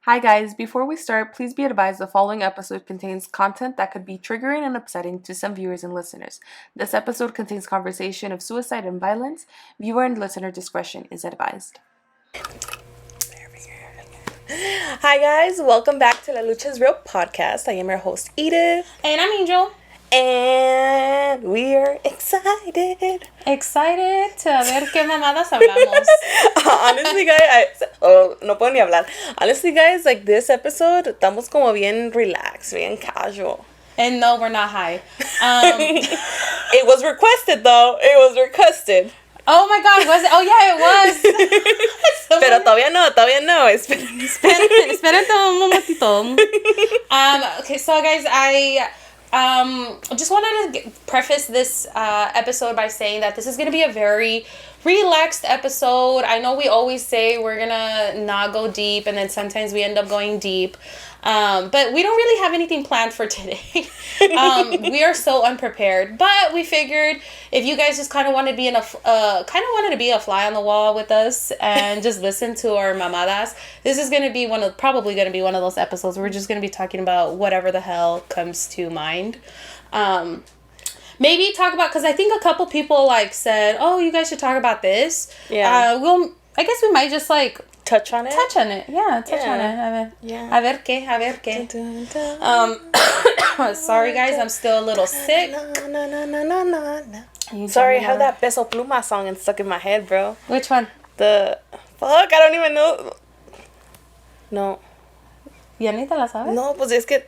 Hi guys, before we start, please be advised the following episode contains content that could be triggering and upsetting to some viewers and listeners. This episode contains conversation of suicide and violence. Viewer and listener discretion is advised. Hi guys, welcome back to La Lucha's Real podcast. I am your host Edith. And I'm Angel. And we are excited. Excited to ver qué mamadas hablamos. Honestly, guys, no puedo ni hablar. Honestly, guys, like this episode, estamos como bien relaxed, bien casual. And no, we're not high. It was requested, though. It was requested. Oh my God, was it? Oh yeah, it was. Pero todavía no. Espérate un momentito. Okay, so guys, I just wanted to preface this episode by saying that this is going to be a very relaxed episode. I know we always say we're going to not go deep, and then sometimes we end up going deep. But we don't really have anything planned for today. We are so unprepared. But we figured if you guys just kind of wanted to be a fly on the wall with us and just listen to our mamadas, this is gonna be probably gonna be one of those episodes where we're just gonna be talking about whatever the hell comes to mind. Maybe talk about, because I think a couple people said, "Oh, you guys should talk about this." Yeah. I guess we might just touch on it. Yeah, touch on it. A ver qué. Sorry guys, I'm still a little sick. Sorry, I have that Peso Pluma song and stuck in my head, bro. Which one? I don't even know. No. ¿Ya ni te la sabes? No, pues es que...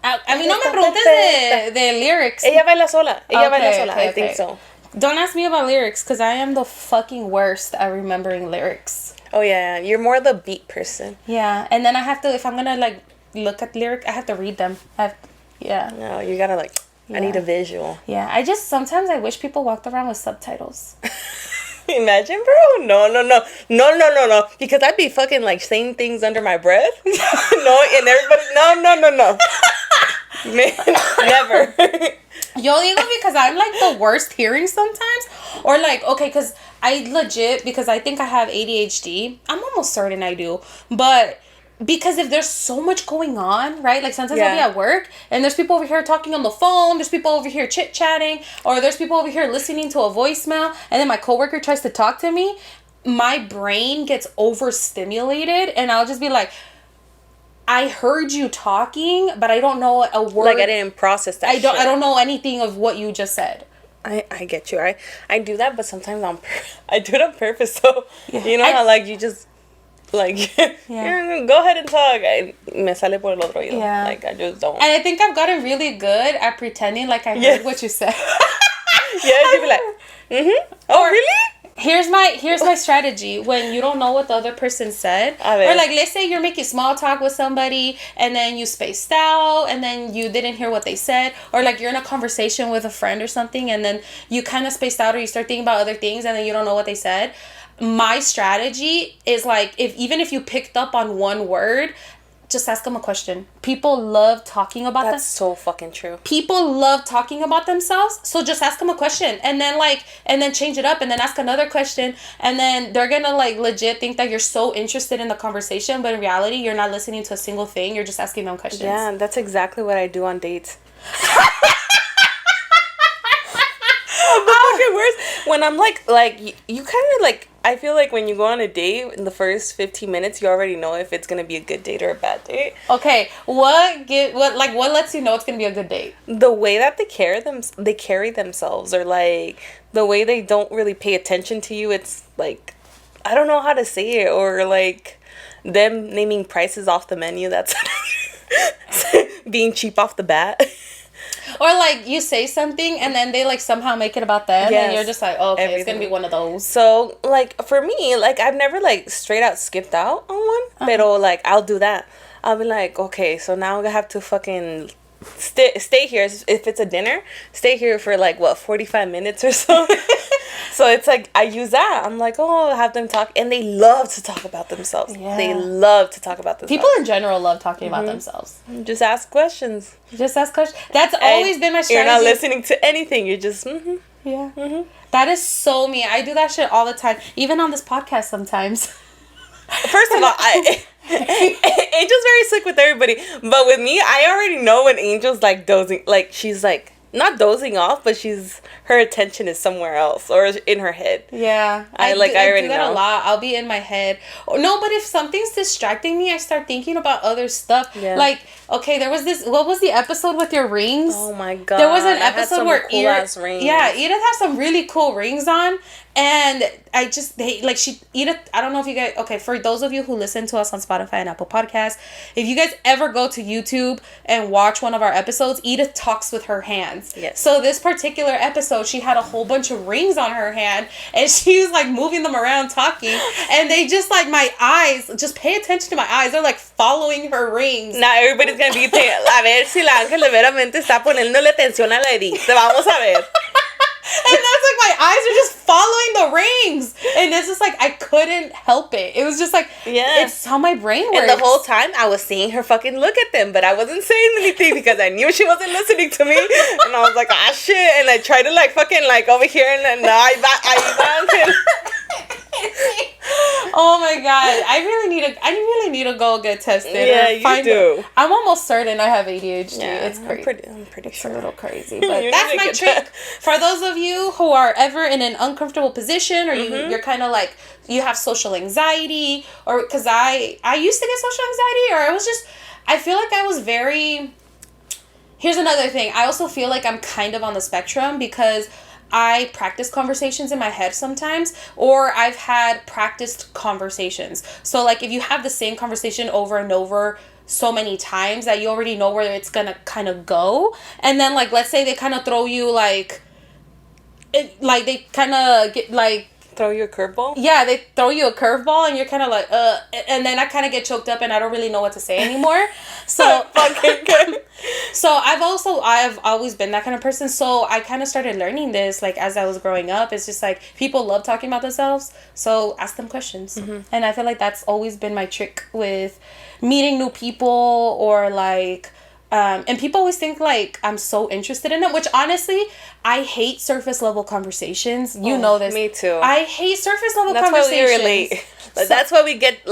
A mí no me preguntes de lyrics. Ella baila sola. Okay. I think so. Don't ask me about lyrics, because I am the fucking worst at remembering lyrics. Oh, yeah. You're more the beat person. Yeah, and then I have to, if I'm gonna, look at lyrics, I have to read them. Yeah. No, you gotta, I need a visual. Yeah, sometimes I wish people walked around with subtitles. Imagine, bro. No. Because I'd be fucking, saying things under my breath. And everybody, no. Man, never. Yo digo because I'm the worst hearing sometimes. Or okay, because I legit, because I think I have ADHD. I'm almost certain I do. But because if there's so much going on, right? Sometimes I'll be at work and there's people over here talking on the phone. There's people over here chit-chatting. Or there's people over here listening to a voicemail. And then my coworker tries to talk to me. My brain gets overstimulated. And I'll just be like, I heard you talking, but I don't know a word. I didn't process that. I don't know anything of what you just said. I get you. I do that, but sometimes I do it on purpose. So you know how you just go ahead and talk. Me sale por el otro oído. Yeah. I just don't. And I think I've gotten really good at pretending I heard what you said. Yeah, you'd be like, oh really? Here's my strategy when you don't know what the other person said. Or let's say you're making small talk with somebody and then you spaced out and then you didn't hear what they said, or you're in a conversation with a friend or something and then you kind of spaced out or you start thinking about other things and then you don't know what they said. My strategy is even if you picked up on one word, just ask them a question. People love talking about That's so fucking true. People love talking about themselves, so just ask them a question and then change it up and then ask another question, and then they're gonna legit think that you're so interested in the conversation, but in reality you're not listening to a single thing. You're just asking them questions. Yeah, that's exactly what I do on dates. Fucking worse. When I'm you kind of I feel when you go on a date in the first 15 minutes, you already know if it's gonna be a good date or a bad date. Okay, what lets you know it's gonna be a good date? The way that they carry themselves, or the way they don't really pay attention to you. It's I don't know how to say it, or them naming prices off the menu. That's being cheap off the bat. Or you say something and then they somehow make it about them, and you're just oh, okay, everything. It's gonna be one of those. So for me, I've never straight out skipped out on one, pero I'll do that. I'll be okay, so now I'm gonna have to fucking stay here. If it's a dinner, stay here for 45 minutes or so. So it's I use that. I'm have them talk, and they love to talk about themselves. Yeah. They love to talk about themselves. People in general love talking about themselves. Just ask questions. That's always been my strategy. You're not listening to anything. You're just Yeah. That is so me. I do that shit all the time. Even on this podcast sometimes. First of all, Angel's very slick with everybody, but with me, I already know when Angel's like dozing, like she's like not dozing off, but her attention is somewhere else or in her head. Yeah, I already do that know a lot. I'll be in my head. No, but if something's distracting me, I start thinking about other stuff. Yeah. Like, okay, there was this. What was the episode with your rings? Oh my god! There was an I had episode some where cool ass rings. Yeah, Edith has some really cool rings on, and Edith. I don't know if you guys. Okay, for those of you who listen to us on Spotify and Apple Podcasts, if you guys ever go to YouTube and watch one of our episodes, Edith talks with her hands. Yes. So this particular episode, she had a whole bunch of rings on her hand, and she was like moving them around talking, and they just like my eyes. Just pay attention to my eyes. They're like following her rings. Now everybody's gonna be a ver si la Ángel de veramente está poniéndole atención a la Edith. Te vamos a ver. And that's like my eyes are just following the rings, and it's just like I couldn't help it. It was just like it's how my brain works. And the whole time I was seeing her fucking look at them, but I wasn't saying anything because I knew she wasn't listening to me. And I was like, ah shit. And I tried to like fucking like over here, and now I Oh my god! I really need to go get tested. Yeah, you do. I'm almost certain I have ADHD. Yeah, it's crazy. I'm pretty It's sure. a little crazy, but that's my trick. For those of you who are ever in an uncomfortable position, or you're kind of like you have social anxiety, or because I used to get social anxiety, or I feel like I was very. Here's another thing. I also feel like I'm kind of on the spectrum because I practice conversations in my head sometimes, or I've had practiced conversations. So like if you have the same conversation over and over so many times that you already know where it's gonna kind of go, and then like let's say they kind of throw you like they kind of get like throw you a curveball? Yeah, they throw you a curveball and you're kind of like, and then I kind of get choked up and I don't really know what to say anymore. So, so I've always been that kind of person. So I kind of started learning this, like, as I was growing up. It's just like, people love talking about themselves. So ask them questions. And I feel like that's always been my trick with meeting new people, or like, and people always think like I'm so interested in them, which honestly, I hate surface level conversations. You know this. Me too. I hate surface level That's conversations. Why we relate. That's why we get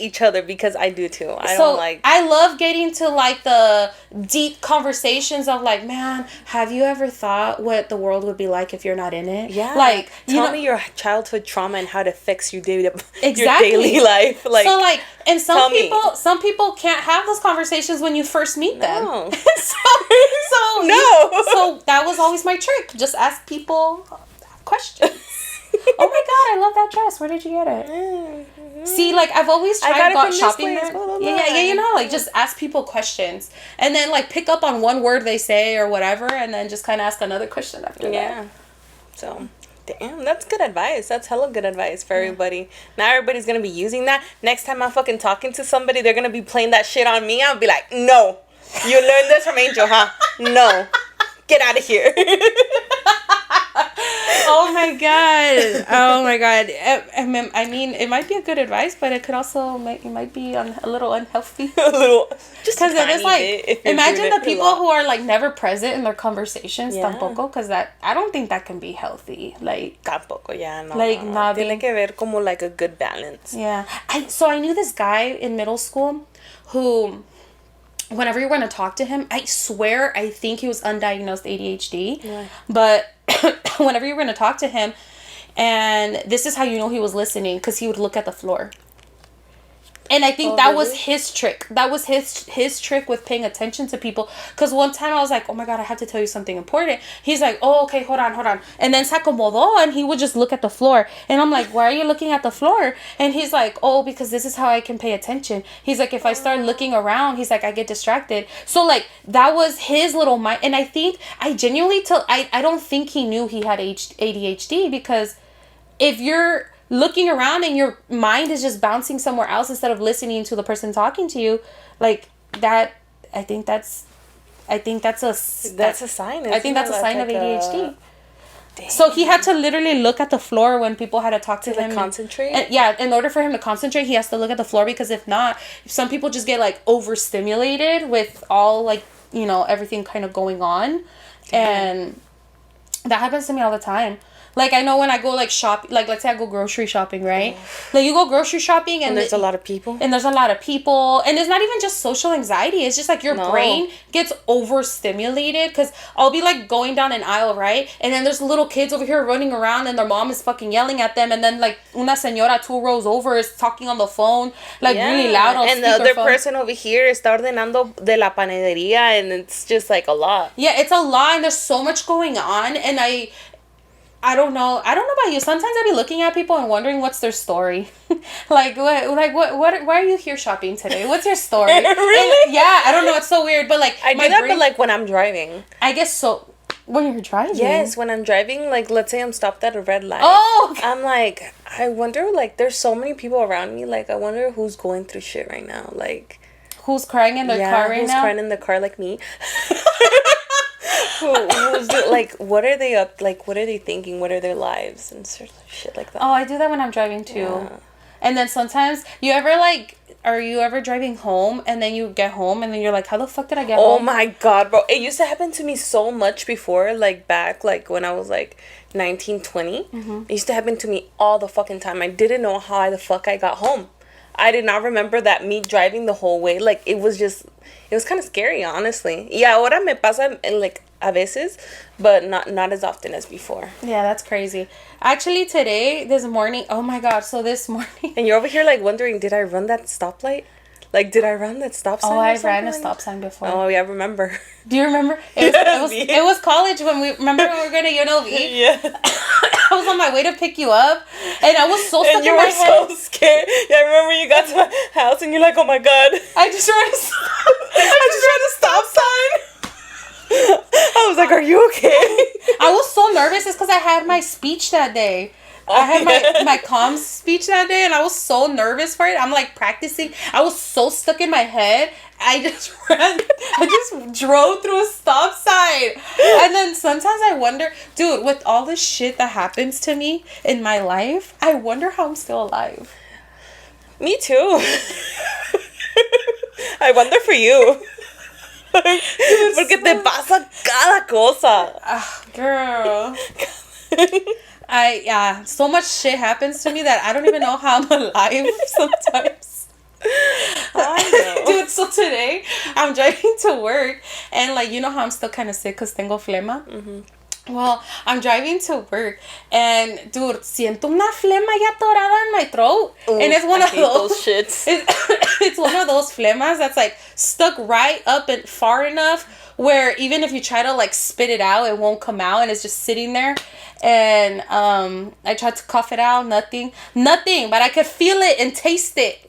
each other, because I do too. I love getting to like the deep conversations of like, man, have you ever thought what the world would be like if you're not in it? Yeah. Like, tell me your childhood trauma and how it affects your daily Exactly. life. Like, so like, and some people can't have those conversations when you first meet them. No. So that was always my trick. Just ask people questions. Oh my god, I love that dress. Where did you get it? See, like, I've always got shopping there. Yeah, you know, like, just ask people questions. And then, like, pick up on one word they say or whatever, and then just kind of ask another question after that. Yeah. So, damn, that's good advice. That's hella good advice for everybody. Now everybody's going to be using that. Next time I'm fucking talking to somebody, they're going to be playing that shit on me. I'll be like, no. You learned this from Angel, huh? No. Get out of here. Oh my god. I mean, it might be a good advice, but it could also it might be a little unhealthy. Just because it is like, imagine the people who are like never present in their conversations. Tampoco, because I don't think that can be healthy. Like, tampoco, yeah, no. Like, no. Tiene que ver como like a good balance. Yeah. I knew this guy in middle school who, whenever you were going to talk to him, I swear I think he was undiagnosed ADHD. Yeah. But whenever you were going to talk to him, and this is how you know he was listening, because he would look at the floor. And I think that was his trick. That was his trick with paying attention to people. Because one time I was like, oh my God, I have to tell you something important. He's like, oh, okay, hold on. And then se acomodó, and he would just look at the floor. And I'm like, why are you looking at the floor? And he's like, oh, because this is how I can pay attention. He's like, if I start looking around, he's like, I get distracted. So like, that was his little mind. And I think, I genuinely I don't think he knew he had ADHD, because if you're looking around and your mind is just bouncing somewhere else instead of listening to the person talking to you, like that, I think that's a sign. I think that's a sign of ADHD. So he had to literally look at the floor when people had to talk to him. Concentrate? And yeah, in order for him to concentrate, he has to look at the floor, because if not, some people just get like overstimulated with all like, you know, everything kind of going on. And That happens to me all the time. Like, I know when I go, like, shop, like, let's say I go grocery shopping, right? Like, you go grocery shopping And there's a lot of people. And there's a lot of people. And it's not even just social anxiety. It's just, like, your brain gets overstimulated. Because I'll be, like, going down an aisle, right? And then there's little kids over here running around and their mom is fucking yelling at them. And then, like, una señora 2 rows over is talking on the phone, like, really loud on speakerphone. And the other person over here está ordenando de la panadería. And it's just, like, a lot. Yeah, it's a lot. And there's so much going on. And I don't know. I don't know about you. Sometimes I be looking at people and wondering what's their story. What? Why are you here shopping today? What's your story? Really? And, yeah, I don't know. It's so weird. But like, I do that, but like when I'm driving. I guess so. When you're driving. Yes, when I'm driving, like let's say I'm stopped at a red light. Oh. Okay. I'm like, I wonder. Like, there's so many people around me. Like, I wonder who's going through shit right now. Like, who's crying in their car right now? Who's crying in the car like me? Who's like, what are they up? Like, what are they thinking? What are their lives and shit like that? Oh, I do that when I'm driving too. Yeah. And then sometimes are you ever driving home and then you get home and then you're like, how the fuck did I get home? Oh my god, bro! It used to happen to me so much before, like back, like when I was like 19, 20. Mm-hmm. It used to happen to me all the fucking time. I didn't know how the fuck I got home. I did not remember that me driving the whole way. Like, it was kind of scary, honestly. Yeah, ahora me pasa, like, a veces, but not as often as before. Yeah, that's crazy. Actually, this morning, oh my god, so this morning. And you're over here, like, wondering, did I run that stoplight? Like, did I run that stop sign? Oh, I ran a stop sign before. Oh, yeah, I remember. Do you remember? It was college when we were going to UNLV. Yeah. I was on my way to pick you up, and I was so stuck and you in my head. were so scared. Yeah, I remember you got to my house, and you're like, oh my god. I just ran a stop sign. I was like, are you okay? I was so nervous. It's because I had my speech that day. I had my comms speech that day, and I was so nervous for it. I'm like practicing. I was so stuck in my head. I just drove through a stop sign. And then sometimes I wonder, dude, with all the shit that happens to me in my life, I wonder how I'm still alive. Me too. I wonder for you. Porque te pasa cada cosa. Girl. So much shit happens to me that I don't even know how I'm alive sometimes. I know. Dude, so today I'm driving to work and like, you know how I'm still kind of sick because tengo flema? Mm-hmm. Well, I'm driving to work and dude, siento una flema ya atorada in my throat. Ooh, and it's one of those shits. It's one of those flemas that's like stuck right up and far enough where even if you try to like spit it out, it won't come out and it's just sitting there. And I tried to cough it out, nothing, but I could feel it and taste it.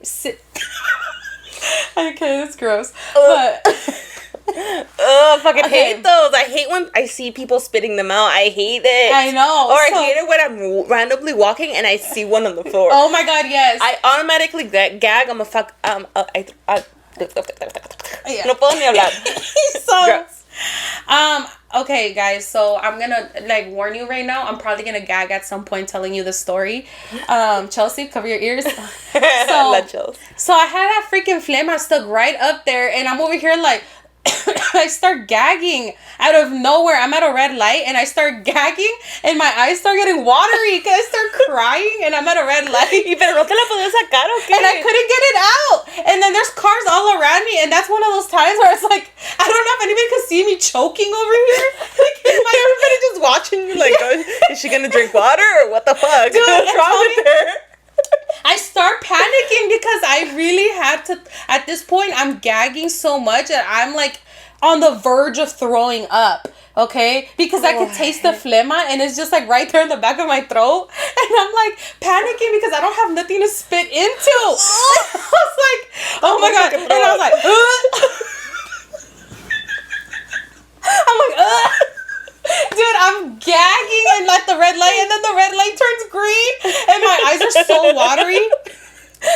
Okay, that's gross. But I fucking hate those. I hate when I see people spitting them out. I hate it. I know. Or I hate it when I'm randomly walking and I see one on the floor. Oh my god, yes. I automatically gag. I'm a fuck. No puedo ni hablar. So, gross. okay, guys. So I'm gonna like warn you right now. I'm probably gonna gag at some point telling you the story. Chelsea, cover your ears. So I had that freaking flame stuck right up there, and I'm over here like. I start gagging out of nowhere. I'm at a red light and I start gagging and my eyes start getting watery because I start crying and I'm at a red light. Pero no te la podías sacar, okay? And I couldn't get it out. And then there's cars all around me and that's one of those times where it's like, I don't know if anybody could see me choking over here. Like, everybody just watching you like, is she gonna drink water or what the fuck? Dude, what's wrong with her? I start panicking because I really had to, at this point, I'm gagging so much that I'm like on the verge of throwing up, okay? Because I could taste the phlegma and it's just like right there in the back of my throat. And I'm like panicking because I don't have nothing to spit into. I was like, oh my God. And I was like, I'm like, dude, I'm gagging and at the red light, and then the red light turns green, and my eyes are so watery.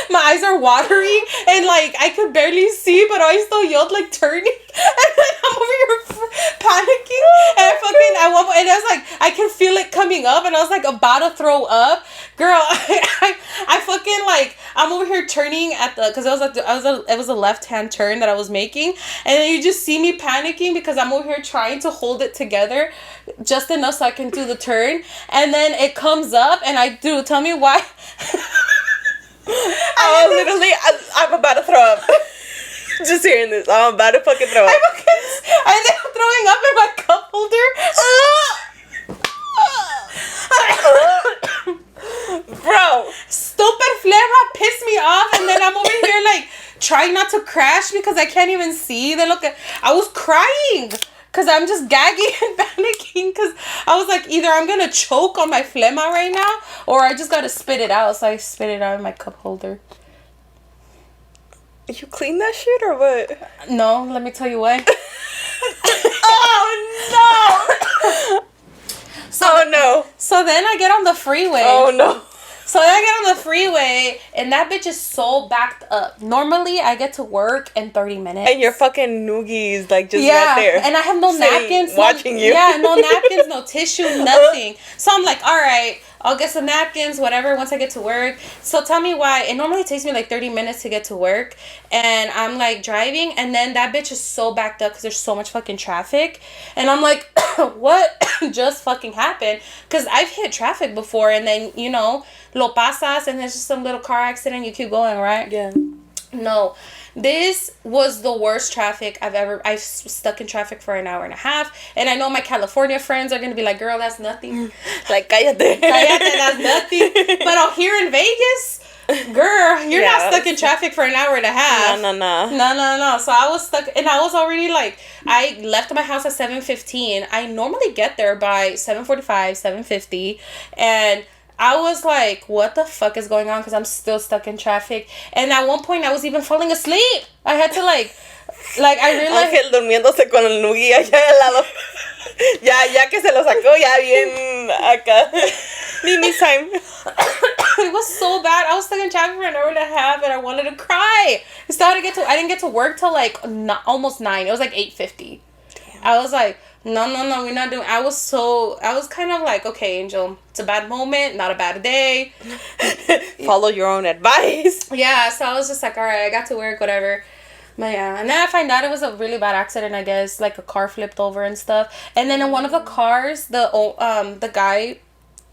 My eyes are watery, and like I could barely see, but I still yelled like turning, and then I'm over here panicking, and and I was like, I can feel it coming up, and I was like about to throw up, girl. I fucking like I'm over here turning at the, because it was a left-hand turn that I was making, and then you just see me panicking because I'm over here trying to hold it together just enough so I can do the turn, and then it comes up, and I do. Tell me why. I'm about to throw up. Just hearing this, I'm about to fucking throw up. I ended up throwing up in my cup holder. Bro, stupid flema pissed me off, and then I'm over here like trying not to crash because I can't even see. Then look, I was crying because I'm just gagging and panicking because I was like, either I'm gonna choke on my flema right now or I just gotta spit it out. So I spit it out in my cup holder. You clean that shit or what? No, let me tell you why. Oh no! So then I get on the freeway. Oh no. So then I get on the freeway, and that bitch is so backed up. Normally, I get to work in 30 minutes. And your fucking noogies, like, just right there. And I have no napkins. Watching you. Yeah, no napkins, no tissue, nothing. So I'm like, all right, I'll get some napkins, whatever, once I get to work. So tell me why. It normally takes me like 30 minutes to get to work. And I'm like driving, and then that bitch is so backed up because there's so much fucking traffic. And I'm like, what just fucking happened? Because I've hit traffic before, and then, you know, lo pasas, and there's just some little car accident, you keep going, right? Yeah. No, this was the worst traffic I've stuck in traffic for an hour and a half, and I know my California friends are gonna be like, girl, that's nothing. Like, cállate, that's nothing. But out here in Vegas, girl, you're not stuck in traffic for an hour and a half. No. So I was stuck, and I was already like, I left my house at 7:15. I normally get there by 7:45, 7:50, and I was like, what the fuck is going on? Because I'm still stuck in traffic. And at one point, I was even falling asleep. I had to I realized... Ángel durmiéndose con el nugui allá al lado. ya que se lo sacó, ya bien acá. Mimi time. It was so bad. I was stuck in traffic for an hour and a half, and I wanted to cry. I didn't get to work till like almost 9. It was like 8:50. I was like... No, we're not doing... I was kind of like, okay, Angel, it's a bad moment, not a bad day. Follow your own advice. Yeah, so I was just like, all right, I got to work, whatever. But yeah, and then I find out it was a really bad accident, I guess, like a car flipped over and stuff. And then in one of the cars, the guy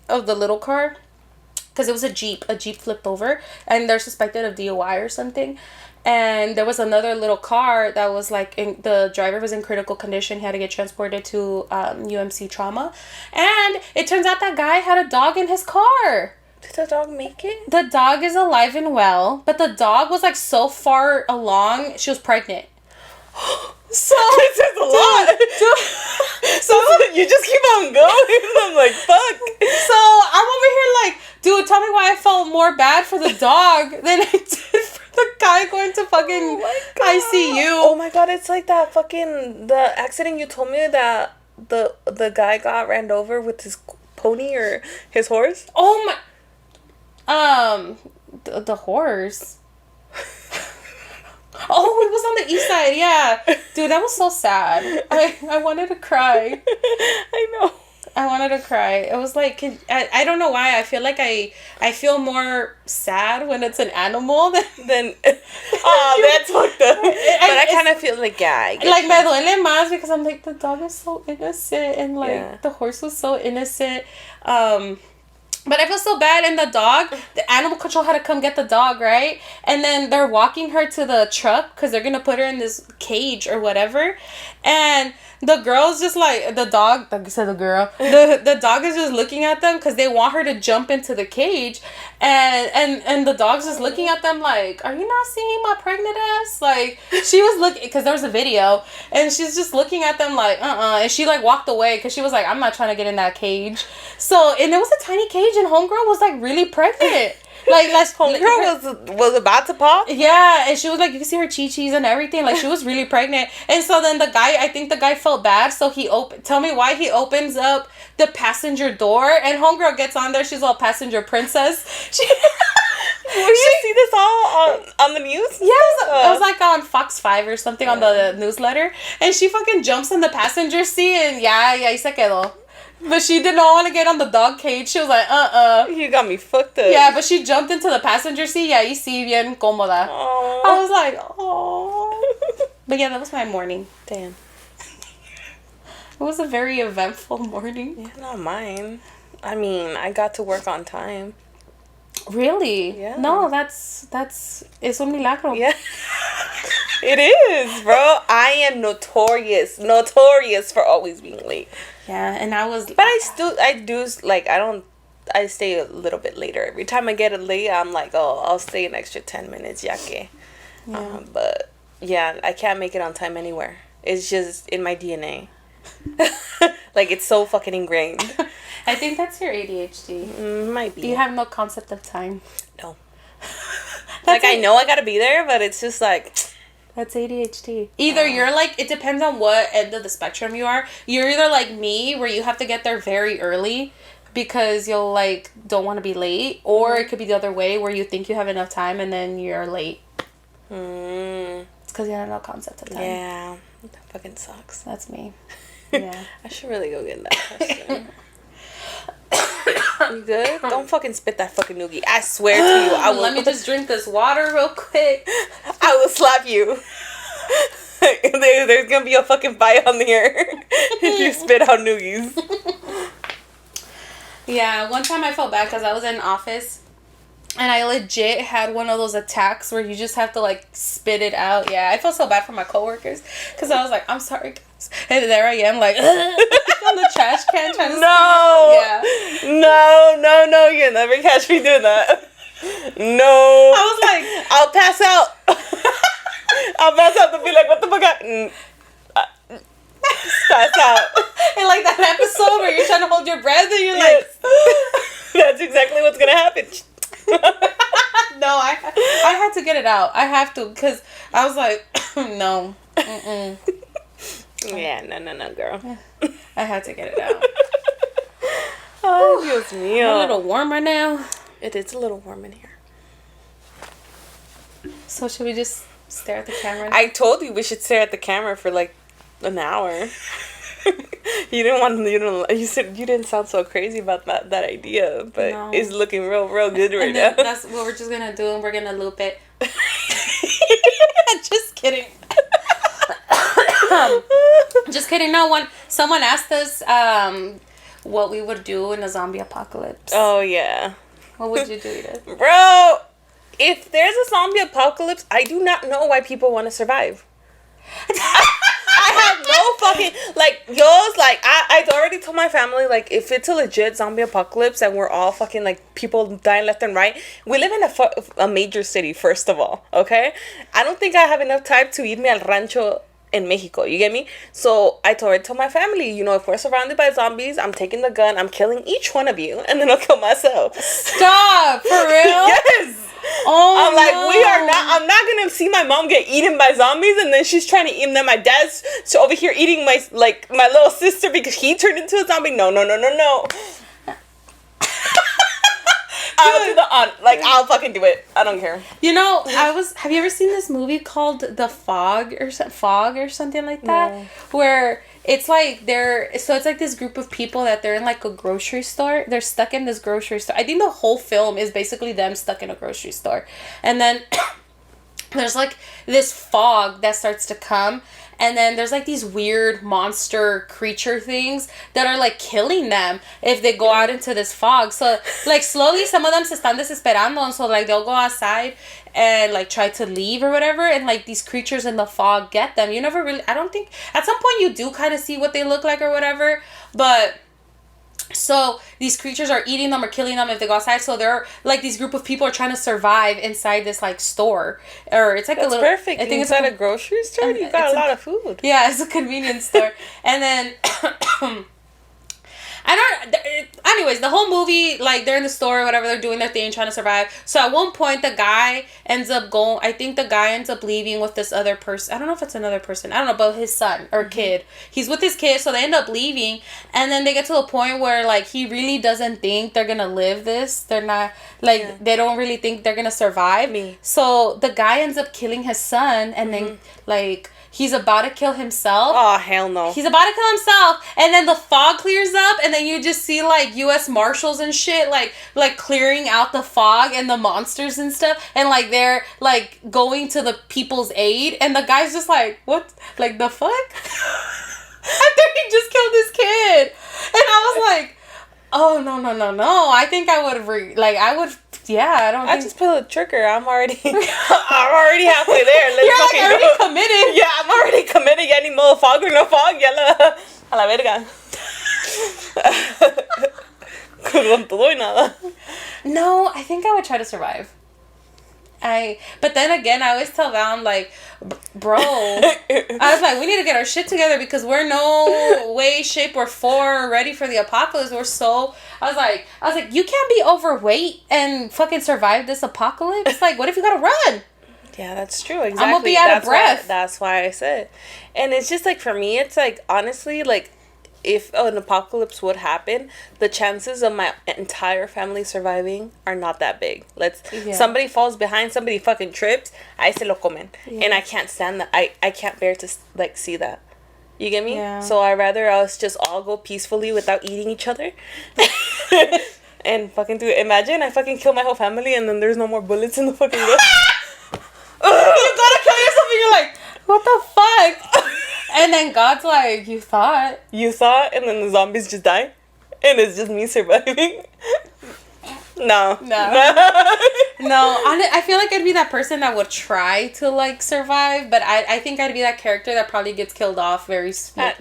of the little car, because it was a Jeep flipped over, and they're suspected of DUI or something. And there was another little car that was like, the driver was in critical condition. He had to get transported to UMC trauma. And it turns out that guy had a dog in his car. Did the dog make it? The dog is alive and well, but the dog was like so far along, she was pregnant. So this is a lot. So you just keep on going. I'm like, fuck. So I'm over here like, dude, tell me why I felt more bad for the dog than I did for the guy going to fucking ICU. Oh my god, it's like that fucking the accident you told me that the guy got ran over with his pony or his horse. Oh my, the horse. Oh, it was on the east side, yeah. Dude, that was so sad. I wanted to cry. I know. I wanted to cry. It was like, I don't know why. I feel like I feel more sad when it's an animal than oh, that's fucked up. But I kind of feel like, yeah. I get like, me duele más because I'm like, the dog is so innocent, and like, the horse was so innocent. But I feel so bad, and the animal control had to come get the dog, right? And then they're walking her to the truck because they're going to put her in this cage or whatever. And the girl's just like, the dog is just looking at them because they want her to jump into the cage. And the dog's just looking at them like, are you not seeing my pregnant ass? Like, she was looking, because there was a video, and she's just looking at them like, and she like walked away because she was like, I'm not trying to get in that cage. So, and it was a tiny cage, and homegirl was like really pregnant. Like, homegirl was about to pop. Yeah, and she was like, you can see her chi-chis and everything. Like, she was really pregnant. And so then I think the guy felt bad, so tell me why he opens up the passenger door, and homegirl gets on there. She's all passenger princess. Did you see this all on the news? Yeah, it was like on Fox 5 or something on the newsletter. And she fucking jumps in the passenger seat, and y se quedó. But she did not want to get on the dog cage. She was like, You got me fucked up. Yeah, but she jumped into the passenger seat. Yeah, y sí, bien cómoda. Aww. I was like, oh. But yeah, that was my morning. Damn. It was a very eventful morning. Yeah, not mine. I mean, I got to work on time. Really? Yeah. No, that's es un milagro. Yeah. It is, bro. I am notorious for always being late. Yeah, and I was. But I stay a little bit later. Every time I get late, I'm like, oh, I'll stay an extra 10 minutes, ya que. Yeah. But yeah, I can't make it on time anywhere. It's just in my DNA. Like, it's so fucking ingrained. I think that's your ADHD. Might be. You have no concept of time. No. Like, I know I gotta be there, but it's just like... That's ADHD. Either you're like, it depends on what end of the spectrum you are. You're either like me, where you have to get there very early because you'll like don't want to be late, or it could be the other way where you think you have enough time and then you're late. It's because you have no concept of time. Yeah. That fucking sucks. That's me. Yeah. I should really go get that question. You good? Don't fucking spit that fucking noogie. I swear to you, I will. Let me just drink this water real quick. I will slap you. There's gonna be a fucking fight on here if you spit out noogies. Yeah, one time I felt bad because I was in office and I legit had one of those attacks where you just have to like spit it out. Yeah, I felt so bad for my coworkers because I was like, I'm sorry, guys. And there I am, like, on the trash can trying to No! No, you'll never catch me doing that. No. I was like, I'll pass out. I'll pass out to be like, what the fuck? Pass out. And like that episode where you're trying to hold your breath and you're like... That's exactly what's gonna happen. No, I had to get it out. I have to, because I was like, no. Mm-mm. Yeah, no, girl. I had to get it out. Oh, Dios mío. A little warmer now. It is a little warm in here. So should we just stare at the camera now? I told you we should stare at the camera for like an hour. You said you didn't sound so crazy about that idea, but No. it's looking real good right And then now. that's what we're just gonna do, and we're gonna loop it. Just kidding. Just kidding. No, someone asked us what we would do in a zombie apocalypse. Oh yeah. What would you do, Edith? Bro, if there's a zombie apocalypse, I do not know why people want to survive. I have no fucking, like, I already told my family, like, if it's a legit zombie apocalypse and we're all fucking, like, people dying left and right, we live in a major city, first of all, okay? I don't think I have enough time to irme al rancho in Mexico, you get me? So I told my family, if we're surrounded by zombies, I'm taking the gun, I'm killing each one of you, and then I'll kill myself. Stop! For real? Yes! Oh, I'm like, no. I'm not gonna see my mom get eaten by zombies and then she's trying to eat, and then my dad's over here eating my little sister because he turned into a zombie. No. I'll do I'll fucking do it. I don't care. Have you ever seen this movie called The Fog or something like that? No. Where it's like it's like this group of people that they're in like a grocery store. They're stuck in this grocery store. I think the whole film is basically them stuck in a grocery store. And then there's like this fog that starts to come. And then there's like these weird monster creature things that are like killing them if they go out into this fog. So like slowly some of them se están desesperando, and so like they'll go outside and like try to leave or whatever, and like these creatures in the fog get them. I don't think at some point you do kind of see what they look like or whatever, but so these creatures are eating them or killing them if they go outside. So they're like these group of people are trying to survive inside this like store, or it's like That's a little perfect. I think inside it's a grocery store, you got a lot of food. Yeah, it's a convenience store. And then anyways, the whole movie, like, they're in the store or whatever, they're doing their thing, trying to survive. So at one point, the guy ends up leaving with this other person. I don't know if it's another person. I don't know, but his son or kid. He's with his kid, so they end up leaving. And then they get to the point where, like, he really doesn't think they're gonna live this. They're not, like, they don't really think they're gonna survive. So the guy ends up killing his son, and then, like, he's about to kill himself. Oh, hell no. He's about to kill himself, and then the fog clears up, and then you just see, like, U.S. Marshals and shit, like clearing out the fog and the monsters and stuff, and, like, they're, like, going to the people's aid, and the guy's just like, what? Like, the fuck? After he just killed his kid. And I was like, oh, no. I think I would, I just pull the trigger. I'm already halfway there. You're like already committed. Yeah, I'm already committed. Ya ni modo fog or no fog. Ya a la verga. Con todo y nada. No, I think I would try to survive. But then again, I always tell Val, I'm like, bro, I was like, we need to get our shit together because we're no way, shape, or form ready for the apocalypse. I was like, you can't be overweight and fucking survive this apocalypse. Like, what if you gotta run? Yeah, that's true. Exactly. I'm gonna be out of breath. That's why I said. And it's just like, for me, it's like, honestly, like, if an apocalypse would happen, the chances of my entire family surviving are not that big. Somebody falls behind, somebody fucking trips, ahí se lo comen. Yeah. And I can't stand that. I can't bear to, like, see that. You get me? Yeah. So I'd rather us just all go peacefully without eating each other. And fucking do it. Imagine I fucking kill my whole family and then there's no more bullets in the fucking gun. You gotta kill yourself and you're like, what the fuck? And then God's like, you thought, and then the zombies just die, and it's just me surviving. No. I feel like I'd be that person that would try to, like, survive, but I think I'd be that character that probably gets killed off very early.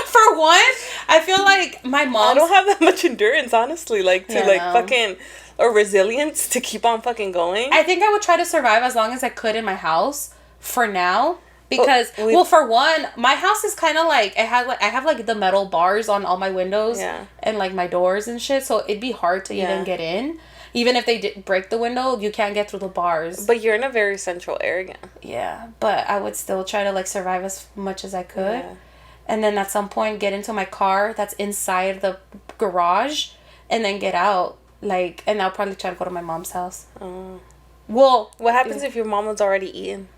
For one, I feel like my mom. I don't have that much endurance, honestly, fucking, or resilience to keep on fucking going. I think I would try to survive as long as I could in my house for now. Because, for one, my house is kind of like, I have like the metal bars on all my windows and like my doors and shit, so it'd be hard to even get in. Even if they did break the window, you can't get through the bars. But you're in a very central area. Yeah, but I would still try to, like, survive as much as I could. Yeah. And then at some point get into my car that's inside the garage and then get out. Like, and I'll probably try to go to my mom's house. Well, what happens if your mom was already eaten?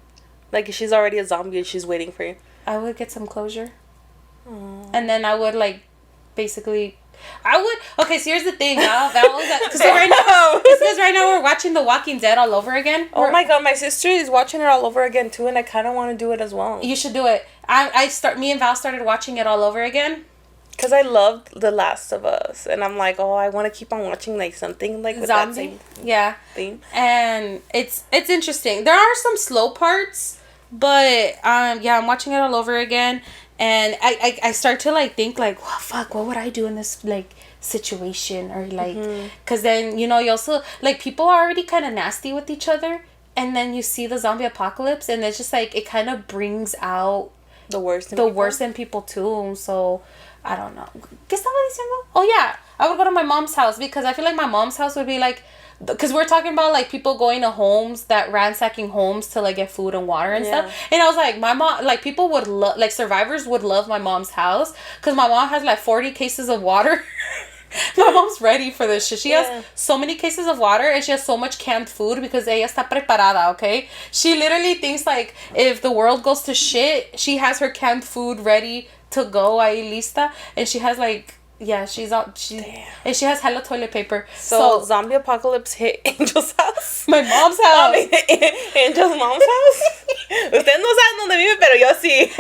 Like, she's already a zombie and she's waiting for you. I would get some closure. And then I would, like, basically... Okay, so here's the thing. Because right now we're watching The Walking Dead all over again. Oh my god, my sister is watching it all over again, too, and I kind of want to do it as well. You should do it. Me and Val started watching it all over again. Because I loved The Last of Us. And I'm like, I want to keep on watching, like, something, like, with zombie. That same theme. And it's interesting. There are some slow parts, but, I'm watching it all over again. And I start to, like, think, like, well, fuck, what would I do in this, like, situation? Or, like, because then, you also, like, people are already kind of nasty with each other. And then you see the zombie apocalypse, and it's just, like, it kind of brings out the worst in people, too. So... I don't know. ¿Qué estaba diciendo? Oh, yeah. I would go to my mom's house because I feel like my mom's house would be like... Because we're talking about, like, people going to homes, ransacking homes to, like, get food and water and stuff. And I was like, my mom... Like, people would love... Like, survivors would love my mom's house because my mom has, like, 40 cases of water. My mom's ready for this shit. She has so many cases of water and she has so much canned food because ella está preparada, okay? She literally thinks, like, if the world goes to shit, she has her canned food ready to go ahí lista, and she has, like, and she has hella toilet paper. So zombie apocalypse hit Angel's house. My mom's house. Angel's mom's house. Usted no sabe dónde vive, pero yo sí.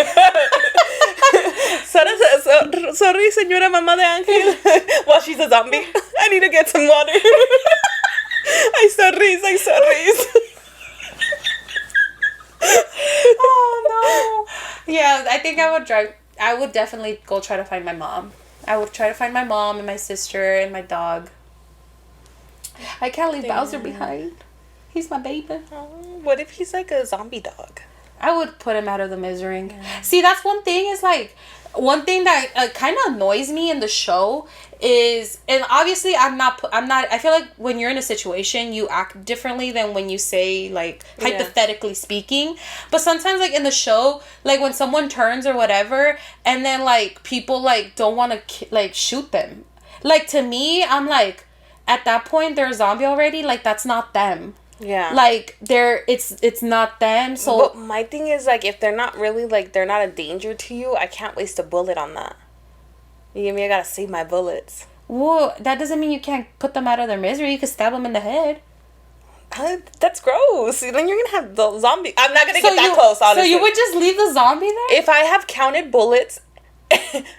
Sorry, señora mamá de Ángel. Well, she's a zombie. I need to get some water. Ay, sorry. Oh, no. Yeah, I think I would definitely go try to find my mom. I would try to find my mom and my sister and my dog. I can't leave Bowser behind. He's my baby. What if he's like a zombie dog? I would put him out of the misery. Yeah. See, that's one thing is like... One thing that kind of annoys me in the show is... And obviously, I'm not... I feel like when you're in a situation, you act differently than when you say, like, hypothetically speaking. But sometimes, like, in the show, like, when someone turns or whatever, and then, like, people, like, don't want to, like, shoot them. Like, to me, I'm like, at that point, they're a zombie already. Like, that's not them. Yeah. Like it's not them. So but my thing is like if they're not really like they're not a danger to you, I can't waste a bullet on that. You get me? I gotta save my bullets. well, that doesn't mean you can't put them out of their misery. You could stab them in the head. That's gross. Then you're gonna have the zombie. I'm not gonna get that close, honestly. So you would just leave the zombie there? If I have counted bullets,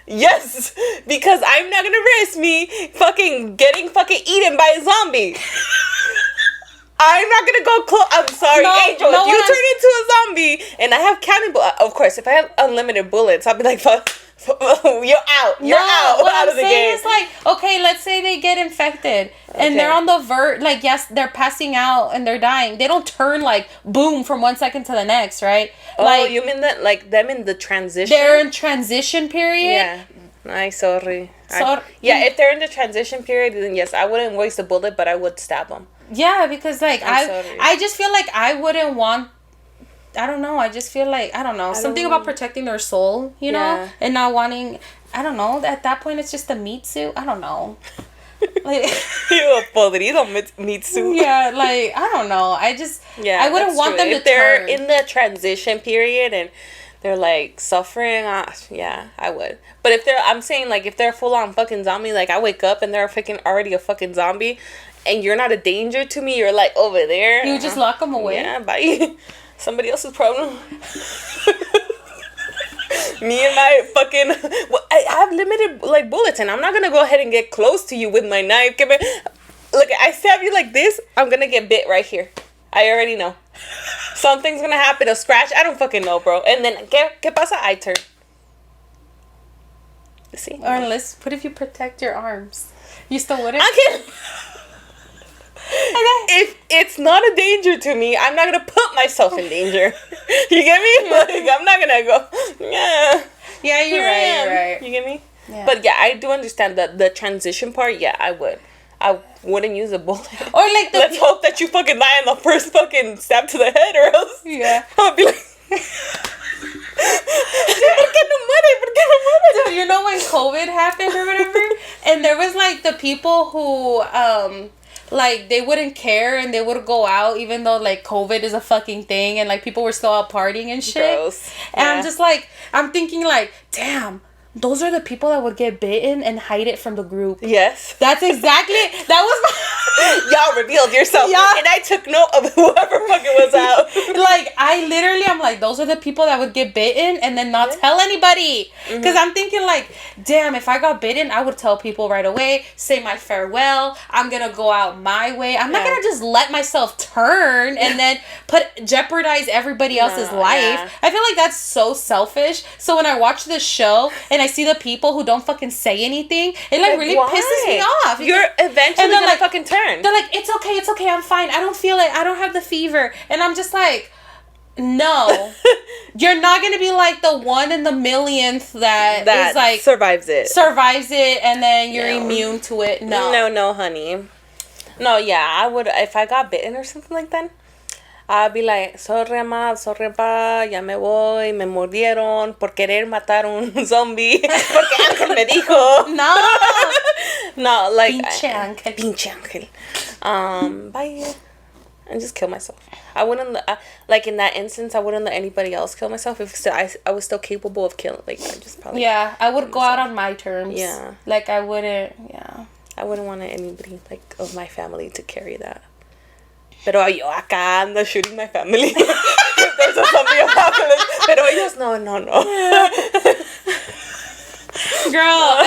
yes, because I'm not gonna risk me getting eaten by a zombie. I'm not gonna go close. I'm sorry, Angel. If you turn into a zombie and I have counted of course, if I have unlimited bullets, I'll be like, fuck. You're out. You're out. What out I'm of the saying game. is like, okay, let's say they get infected and they're on the verge. Like, yes, they're passing out and they're dying. They don't turn like boom from one second to the next, right? Oh, like, you mean that like them in the transition? they're in transition period. Yeah. Sorry. Yeah, if they're in the transition period, then yes, I wouldn't waste a bullet, but I would stab them. Yeah, because like sorry. I just feel like I wouldn't want. I don't know. I just feel like something about protecting their soul, you know, and not wanting. I don't know. At that point, it's just a meat suit. I don't know. Like a podrido meat suit. Yeah, like I don't know. I wouldn't want them if to they're turn. in the transition period and they're like suffering. Yeah, I would. But I'm saying like if they're full on fucking zombie, like I wake up and they're already a fucking zombie, and you're not a danger to me. You're like over there. You just lock them away. Yeah, bye. Somebody else's problem. Me and my fucking... Well, I have limited, like, bullets, and I'm not gonna go ahead and get close to you with my knife. Look, I stab you like this, I'm gonna get bit right here. I already know. Something's gonna happen, a scratch, I don't fucking know, bro. And then, ¿qué pasa? I turn. See? Or unless, what if you protect your arms? You still wouldn't? I can't... If it's not a danger to me, I'm not gonna put myself in danger. You get me? Like, I'm not gonna go. Yeah. Yeah, you're right. You get me? Yeah. But yeah, I do understand that the transition part. Yeah, I would. I wouldn't use a bullet. Or like let's hope that you fucking die on the first fucking stab to the head, or else. Yeah. I'll be like. ¿Por qué no muere? Dude, you know when COVID happened or whatever, and there was like the people who like they wouldn't care and they would go out even though like COVID is a fucking thing and like people were still out partying and shit. Gross. And Yeah. I'm just like, I'm thinking like, damn, those are the people that would get bitten and hide it from the group. Yes. That's exactly, that was my... Y'all revealed yourself. Yeah. And I took note of whoever fucking was out. Like, I literally, I'm like, those are the people that would get bitten and then not tell anybody. Because I'm thinking like, damn, if I got bitten, I would tell people right away, say my farewell. I'm going to go out my way. I'm not going to just let myself turn and then jeopardize everybody else's life. Yeah. I feel like that's so selfish. So when I watch this show and I see the people who don't fucking say anything, it like really pisses me off. You're eventually and then, gonna like, fucking turn. They're like, it's okay, I'm fine. I don't feel it. I don't have the fever. And I'm just like, no. You're not going to be like the one in the millionth that is like... survives it. And then you're immune to it. No, honey. No, yeah, I would... If I got bitten or something like that, I'd be like, sorry, ma, sorry, pa, ya me voy, me mordieron por querer matar un zombie. Porque Ángel me dijo. No. No, like... Pinche ángel. Bye. And just kill myself. I wouldn't... like, in that instance, I wouldn't let anybody else kill myself. If I was still capable of killing. Like, I just probably... Yeah, I would go out on my terms. Yeah. Like, I wouldn't... Yeah. I wouldn't want anybody, like, of my family to carry that. Pero yo acá ando shooting my family. If there's a zombie apocalypse. Pero ellos, no. Girl,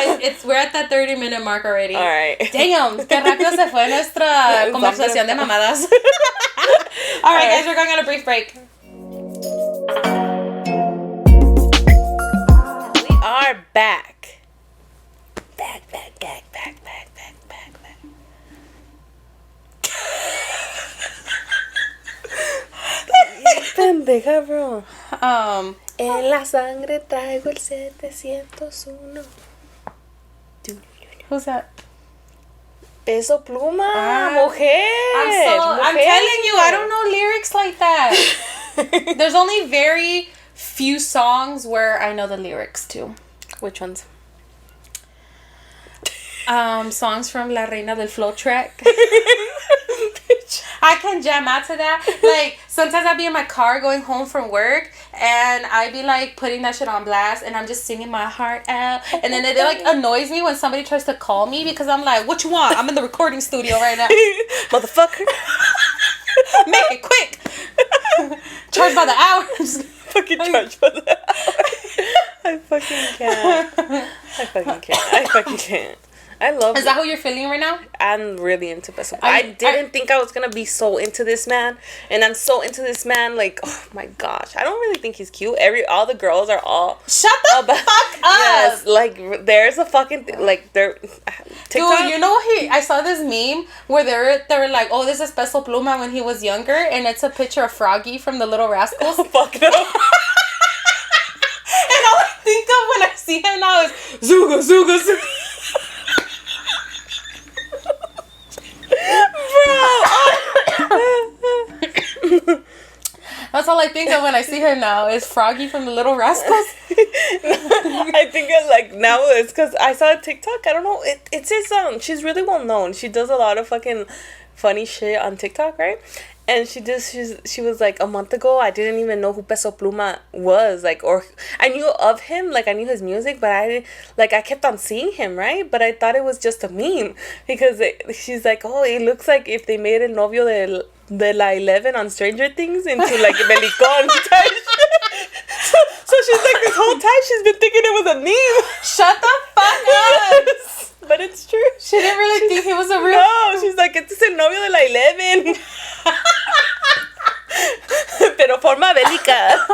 we're at that 30-minute mark already. All right. Damn, qué rápido se fue nuestra conversación de mamadas. All right, guys, we're going on a brief break. We are back. Back. Pendeja, bro. En la sangre traigo el 701. Who's that? Peso Pluma, mujer. I'm telling you, I don't know lyrics like that. There's only very few songs where I know the lyrics to. Which ones? Songs from La Reina del Flow track. I I can jam out to that. Like, sometimes I'd be in my car going home from work, and I'd be, like, putting that shit on blast, and I'm just singing my heart out. And then it, like, annoys me when somebody tries to call me, because I'm like, what you want? I'm in the recording studio right now. Motherfucker. Make it quick. Charge by the hour. Fucking charge by the hour. I fucking can't. I fucking can't. I love Is that how you're feeling right now? I'm really into Peso Pluma. I didn't think I was gonna be so into this man, and I'm so into this man. Like, oh my gosh, I don't really think he's cute. All the girls are all shut the fuck up. Yes, like there's a fucking like there. TikTok? Dude, you know I saw this meme where they were like, oh, this is Peso Pluma when he was younger, and it's a picture of Froggy from the Little Rascals. Oh, fuck no. And all I think of when I see him now is Zuga Zuga Zuga. That's all I think of when I see her now is Froggy from the Little Rascals. I think like now it's because I saw a TikTok. I don't know. It's his she's really well known. She does a lot of fucking funny shit on TikTok, right? And she was like, a month ago, I didn't even know who Peso Pluma was, like, or I knew of him, like, I knew his music, but I kept on seeing him, right? But I thought it was just a meme, because she's like, oh, it looks like if they made El Novio de la 11 on Stranger Things into, like, Belicón type shit. So she's like, this whole time she's been thinking it was a meme. Shut the fuck up! But it's true. She didn't really think he was a real... No, she's like, este es el novio de la 11. Pero forma bélica.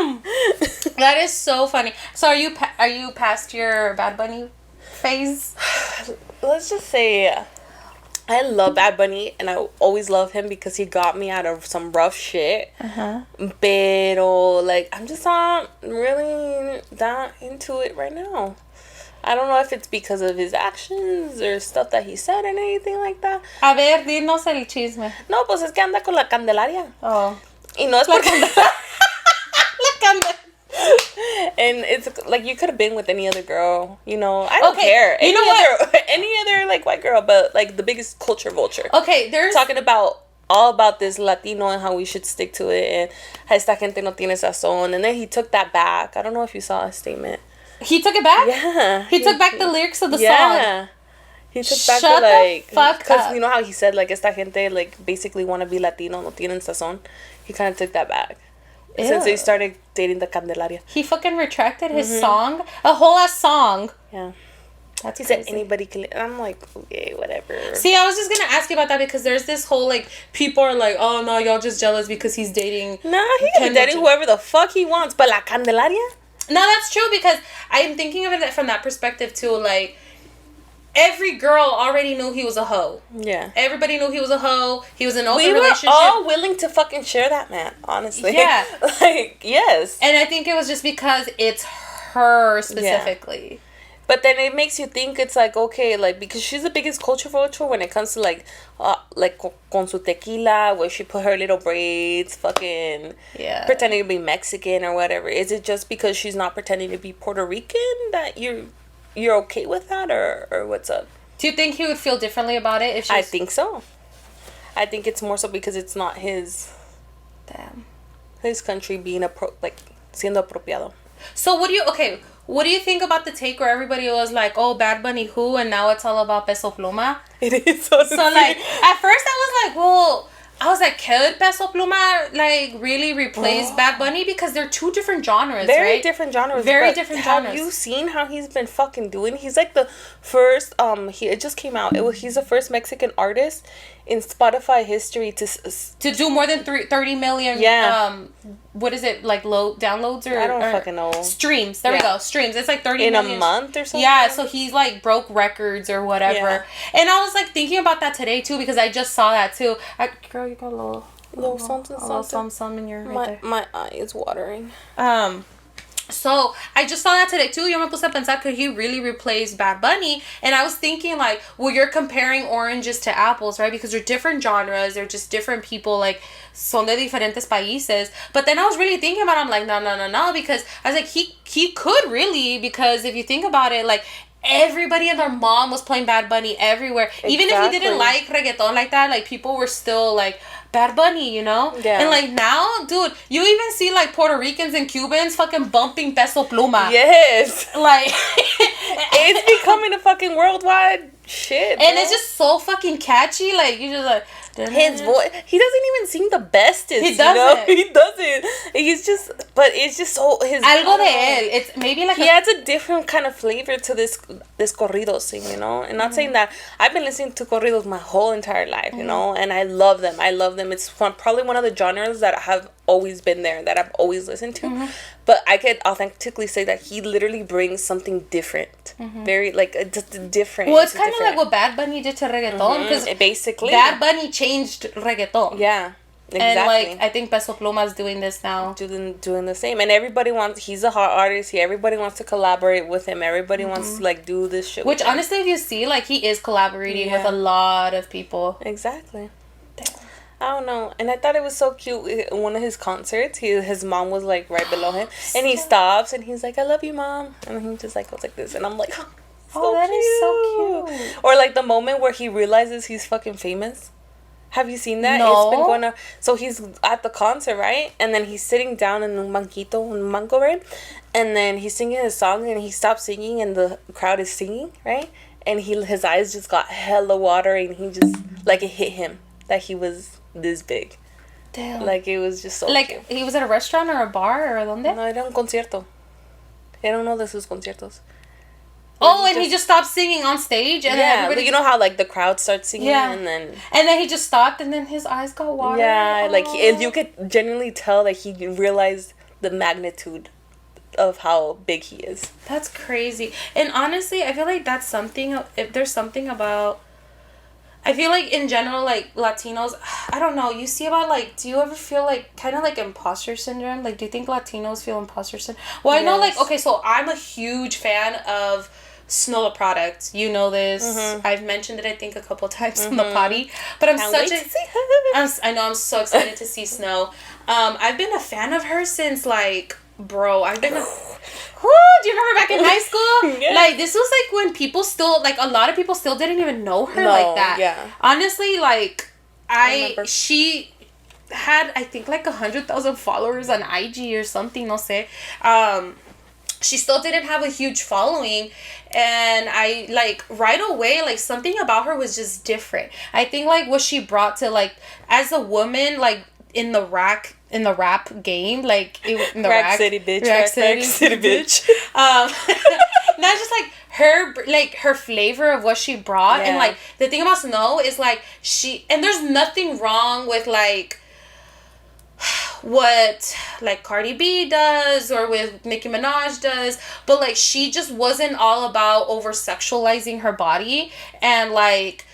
That is so funny. So are you past your Bad Bunny phase? Let's just say I love Bad Bunny, and I always love him because he got me out of some rough shit. Pero, like, I'm just not really that into it right now. I don't know if it's because of his actions or stuff that he said and anything like that. A ver, dinos el chisme. No, pues es que anda con la Candelaria. Oh. Y no es porque... La Candelaria. And it's like you could have been with any other girl, you know. I don't care. You know what? Any other like white girl, but like the biggest culture vulture. Okay, there's talking about all about this Latino and how we should stick to it, and esta gente no tiene sazón. And then he took that back. I don't know if you saw his statement. He took it back? Yeah. He took back the lyrics of the song. Yeah. He took back Shut the like because you know how he said like esta gente like basically want to be Latino, no tienen sazón. He kind of took that back. Ew. Since they started dating the Candelaria. He fucking retracted his song, a whole ass song. Yeah. That's he crazy. said anybody can. I'm like, okay, whatever. See, I was just gonna ask you about that because there's this whole like people are like, oh no, y'all just jealous because he's dating. Nah, he can be dating whoever the fuck he wants, but la Candelaria. No, that's true because I'm thinking of it from that perspective too. Like, every girl already knew he was a hoe. Yeah. Everybody knew he was a hoe. He was in an open we relationship. were all willing to fucking share that man, honestly. Yeah. Like, yes. And I think it was just because it's her specifically. Yeah. But then it makes you think it's like, okay, like, because she's the biggest culture vulture when it comes to, like con su tequila, where she put her little braids, fucking pretending to be Mexican or whatever. Is it just because she's not pretending to be Puerto Rican that you're okay with that, or what's up? Do you think he would feel differently about it if she? I think so. I think it's more so because it's not his country being siendo apropiado. So what do you think about the take where everybody was like, oh, Bad Bunny who, and now it's all about Peso Pluma? It is so like at first I was like, could Peso Pluma like really replace Bad Bunny, because they're two different genres, very different genres. Very different genres. Have you seen how he's been fucking doing? He's like the first it just came out. He's the first Mexican artist in Spotify history to do more than 30 million what is it, like low downloads or I don't fucking know. Streams. There we go. Streams. It's like 30 in million. a month or something. Yeah, so he's like broke records or whatever. Yeah. And I was like thinking about that today too, because I just saw that too. Girl, you got a little something in your right there. My eye is watering. So I just saw that today too. Yo me puse a pensar, could he really replace Bad Bunny? And I was thinking like, well, you're comparing oranges to apples, right? Because they're different genres. They're just different people. Like, son de diferentes países. But then I was really thinking about it. I'm like, no. Because I was like, he could really, because if you think about it, like, everybody and their mom was playing Bad Bunny everywhere. Even if you didn't like reggaeton like that, like, people were still like, Bad Bunny, you know? Yeah. And like now, dude, you even see like Puerto Ricans and Cubans fucking bumping Peso Pluma. Yes. Like, it's becoming a fucking worldwide shit, bro. And it's just so fucking catchy. Like, you just like, his voice, he doesn't even sing the bestest. He doesn't. You know? He doesn't. He's just, but it's just so his. Algo de él. It's maybe like he adds a different kind of flavor to this corridos thing, you know. And not saying that I've been listening to corridos my whole entire life, you know, and I love them. I love them. It's probably one of the genres that have always been there, that I've always listened to. But I could authentically say that he literally brings something different, very like just different. Well, it's kind of like what Bad Bunny did to reggaeton, because basically Bad Bunny changed reggaeton. Yeah, exactly. And like I think Peso Pluma is doing this now, doing the same, and everybody wants. He's a hot artist. Everybody wants to collaborate with him. Everybody wants to like do this shit. Which honestly, if you see, like, he is collaborating with a lot of people. Exactly. I don't know. And I thought it was so cute. One of his concerts, his mom was like right below him. And he stops and he's like, I love you, Mom. And he just like goes like this. And I'm like, that is so cute. Or like the moment where he realizes he's fucking famous. Have you seen that? No. It's been going on. So he's at the concert, right? And then he's sitting down in un mango, right? And then he's singing his song and he stops singing and the crowd is singing, right? And his eyes just got hella watery and he just, like, it hit him that he was this big. Damn. Like, it was just so like cute. he was at a restaurant or a bar or donde? No, era un concierto. Era uno de sus conciertos. Oh, and he just stopped singing on stage, and then everybody, you know how like the crowd starts singing, and then he just stopped, and then his eyes got watery. Yeah, like and you could genuinely tell that he realized the magnitude of how big he is. That's crazy. And honestly, I feel like that's something. If there's something about, I feel like in general, like Latinos, I don't know. You see about like, do you ever feel like kind of like imposter syndrome? Like, do you think Latinos feel imposter syndrome? Well, I know, like, okay, so I'm a huge fan of Snow the product. You know this. I've mentioned it, I think, a couple times on the potty. But I'm I'm so excited to see Snow. I've been a fan of her since, like, bro, I've been do you remember back in high school? Yeah. Like, this was like when people still, like, a lot of people still didn't even know her like that. Yeah. Honestly, like, she had, I think, like 100,000 followers on IG or something, no sé. She still didn't have a huge following, and I, like, right away, like, something about her was just different. I think, like, what she brought to, like, as a woman, like, in the rap game, like, in the Rack City, bitch. Rack City, bitch. Not just, like, her flavor of what she brought, and, like, the thing about Snow is, like, and there's nothing wrong with, like, what, like, Cardi B does or with Nicki Minaj does, but, like, she just wasn't all about over-sexualizing her body, and, like,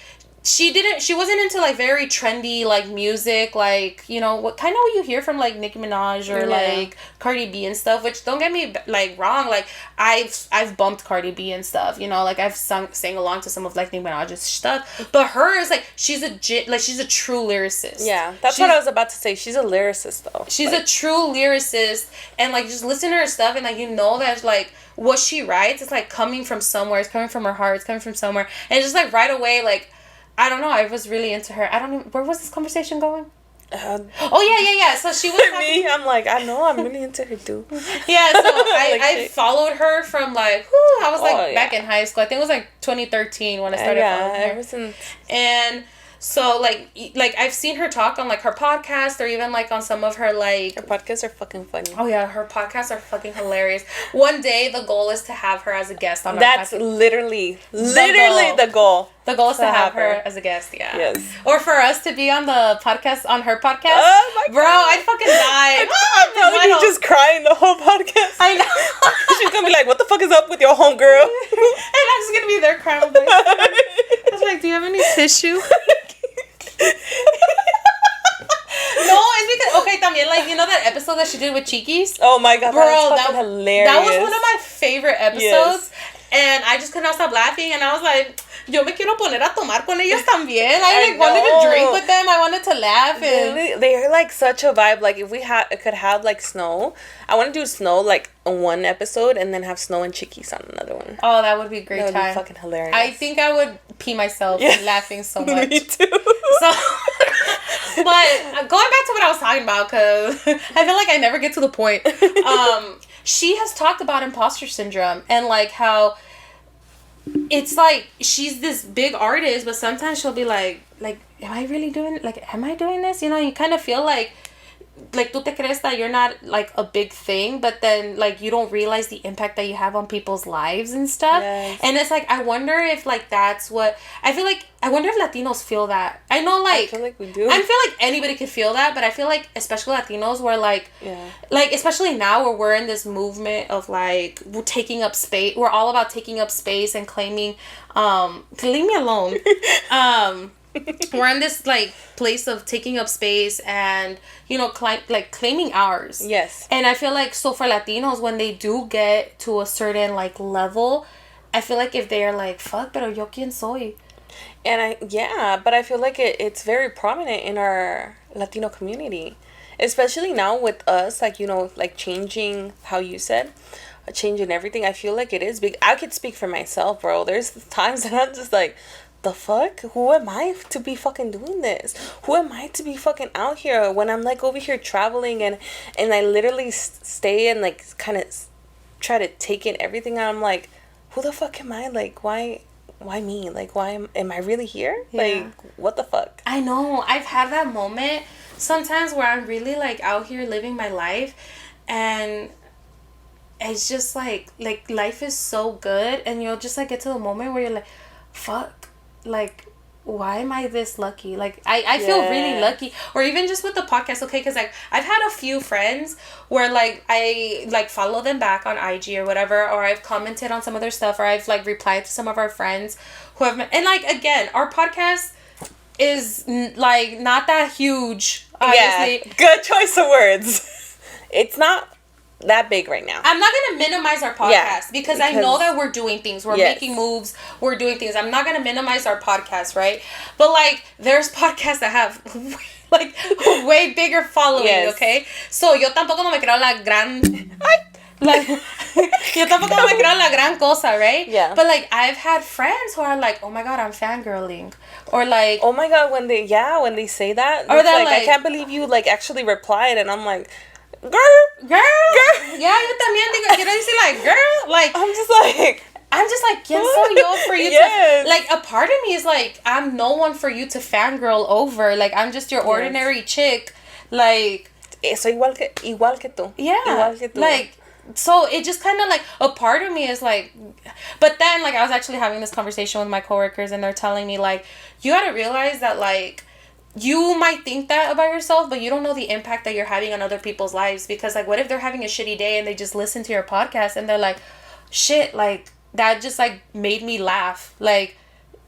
she wasn't into, like, very trendy, like, music, like, you know, what kind of what you hear from, like, Nicki Minaj or, like, Cardi B and stuff, which, don't get me, like, wrong, like, I've bumped Cardi B and stuff, you know, like, I've sang along to some of, like, Nicki Minaj's stuff, but her is, like, she's a true lyricist. Yeah, that's what I was about to say. She's a lyricist, though. She's a true lyricist, and, like, just listen to her stuff, and, like, you know that, like, what she writes is, like, coming from somewhere, it's coming from her heart, it's coming from somewhere, and it's just, like, right away, like, I don't know. I was really into her. I don't even... Where was this conversation going? Yeah. So she was... Me, I'm like, I know. I'm really into her, too. Yeah, so I followed her from, like... I was, like, back in high school. I think it was, like, 2013 when I started following her. Ever since. And... So, like, I've seen her talk on, like, her podcast or even, like, on some of her, like... Her podcasts are fucking funny. Oh, yeah. Her podcasts are fucking hilarious. One day, the goal is to have her as a guest on our podcast. That's literally the goal. The goal is to have her as a guest, yeah. Yes. Or for us to be on the podcast, on her podcast. Oh, my God. Bro, I'd fucking die. I'm probably just crying the whole podcast. I know. She's gonna be like, what the fuck is up with your homegirl? And I'm just gonna be there crying. I was like, do you have any tissue? No, it's because, okay, también, like, you know that episode that she did with Chiquis? Oh my God, bro, that was hilarious. That was one of my favorite episodes, and I just could not stop laughing, and I was like, yo me quiero poner a tomar con ellos también. I like wanted to drink with them. I wanted to laugh. And They're like such a vibe. Like if we could have like Snow, I want to do Snow like on one episode and then have Snow and Chickies on another one. Oh, that would be a great That would time. be fucking hilarious. I think I would pee myself laughing so much. Me too. So, but going back to what I was talking about, because I feel like I never get to the point. She has talked about imposter syndrome and like how it's like she's this big artist, but sometimes she'll be like, am I really doing, like, am I doing this? You know, you kind of feel like tú te crees that you're not like a big thing, but then like you don't realize the impact that you have on people's lives and stuff. Yes. And it's like I wonder if like that's what I feel like. I wonder if Latinos feel that. I know, like I feel like we do. I feel like anybody could feel that, but I feel like especially Latinos, where like like especially now where we're in this movement of like we're taking up space. We're all about taking up space and claiming. Leave me alone. We're in this like place of taking up space and you know claiming ours. Yes. And I feel like so for Latinos when they do get to a certain like level, I feel like if they are like fuck, pero yo quién soy. And but I feel like it's very prominent in our Latino community, especially now with us, like, you know, like changing how you said, changing everything. I feel like it is big. I could speak for myself, bro. There's times that I'm just like, the fuck? Who am I to be fucking doing this? Who am I to be fucking out here when I'm like over here traveling and I literally stay and like kind of try to take in everything. I'm like, who the fuck am I? Like, why me? Like, why am I really here? Yeah. Like, what the fuck? I know. I've had that moment sometimes where I'm really like out here living my life and it's just like life is so good and you'll just like get to the moment where you're like, fuck, like why am I this lucky? Like I feel really lucky. Or even just with the podcast, okay, because like I've had a few friends where like I like follow them back on IG or whatever, or I've commented on some of their stuff, or I've like replied to some of our friends who have and like again our podcast is like not that huge, obviously. Yeah, good choice of words. It's not that big right now. I'm not gonna minimize our podcast because I know that we're doing things, we're making moves, we're doing things. I'm not gonna minimize our podcast, right? But like there's podcasts that have like way bigger following, okay? So yo tampoco no me creo la gran like yo tampoco no me creo la gran cosa, right? Yeah. But like I've had friends who are like, oh my god, I'm fangirling, or like, oh my god, when they say that, or it's they're like I can't believe you like actually replied, and I'm like, girl. Yeah, yo también digo, quiero decir like, girl, like I'm just like, ¿quién soy yo for you to, like, a part of me is like, I'm no one for you to fangirl over, like, I'm just your ordinary chick, like, eso igual que tú. Yeah, igual que tú. like, so it just kind of like, a part of me is like, but then, like, I was actually having this conversation with my coworkers, and they're telling me, like, you gotta realize that, like, you might think that about yourself, but you don't know the impact that you're having on other people's lives, because, like, what if they're having a shitty day and they just listen to your podcast and they're like, shit, like, that just, like, made me laugh, like,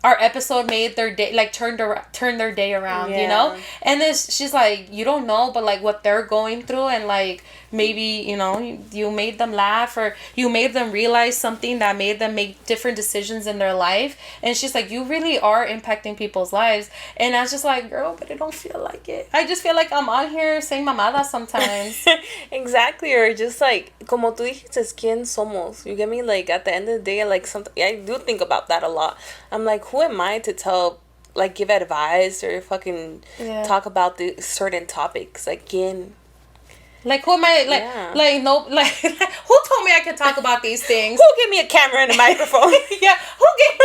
our episode made their day, like, turned their day around, you know? And then she's like, you don't know, but, like, what they're going through, and, like, maybe, you know, you made them laugh, or you made them realize something that made them make different decisions in their life. And she's like, you really are impacting people's lives. And I was just like, girl, but I don't feel like it. I just feel like I'm on here saying mamadas sometimes. Exactly. Or just like, como tú dijiste, ¿quién somos? You get me? Like, at the end of the day, like, I do think about that a lot. I'm like, who am I to tell, like, give advice or fucking talk about the certain topics? Like, ¿quién? Like, who am I? Like, no, like, who told me I could talk about these things? Who gave me a camera and a microphone? Yeah, who gave?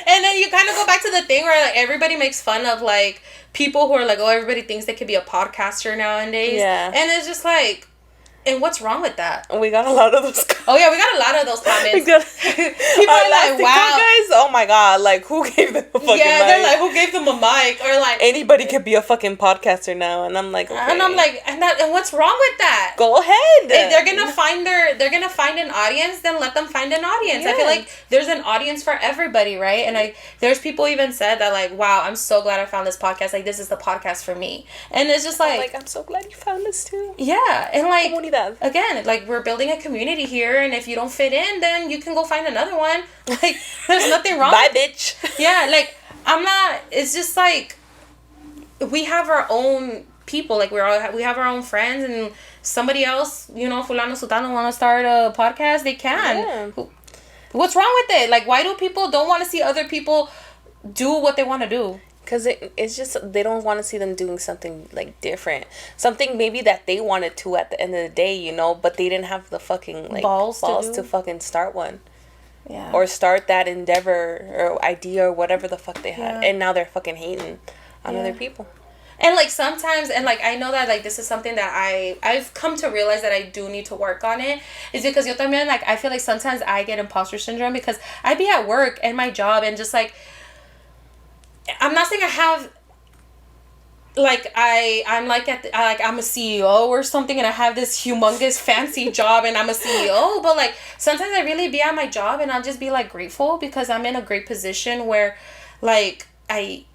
And then you kind of go back to the thing where, like, everybody makes fun of, like, people who are like, oh, everybody thinks they could be a podcaster nowadays. Yeah. And it's just like, and what's wrong with that? We got a lot of those comments. Oh, yeah, we got a lot of those comments. People are like, wow. Guys, oh my god, like, who gave them a fucking mic? Yeah, they're like, who gave them a mic? Or like, anybody could be a fucking podcaster now. And I'm like, okay. And I'm like, and what's wrong with that? Go ahead. If they're gonna find an audience, then let them find an audience. I feel like there's an audience for everybody, right? And there's people even said that, like, wow, I'm so glad I found this podcast. Like, this is the podcast for me. And it's just like, I'm so glad you found this too. Yeah, and like, comunidad. Again, like, we're building a community here, and if you don't fit in, then you can go find another one. Like, there's nothing wrong. Bye, bitch. Yeah, like, I'm not, it's just like, we have our own people, like, we have our own friends, and somebody else, you know, fulano sutano want to start a podcast, they can. Yeah. What's wrong with it? Like, why do people don't want to see other people do what they want to do? Because it's just, they don't want to see them doing something, like, different. Something maybe that they wanted to at the end of the day, you know, but they didn't have the fucking, like, balls to fucking start one. Yeah. Or start that endeavor or idea or whatever the fuck they had. And now they're fucking hating on other people. And, like, sometimes, and, like, I know that, like, this is something that I've come to realize that I do need to work on it, is because yo también, like, I feel like sometimes I get imposter syndrome because I be at work and my job and just, like, I'm not saying I have, like, I'm like I'm a CEO or something and I have this humongous fancy job and I'm a CEO, but, like, sometimes I really be at my job and I'll just be, like, grateful because I'm in a great position where, like, I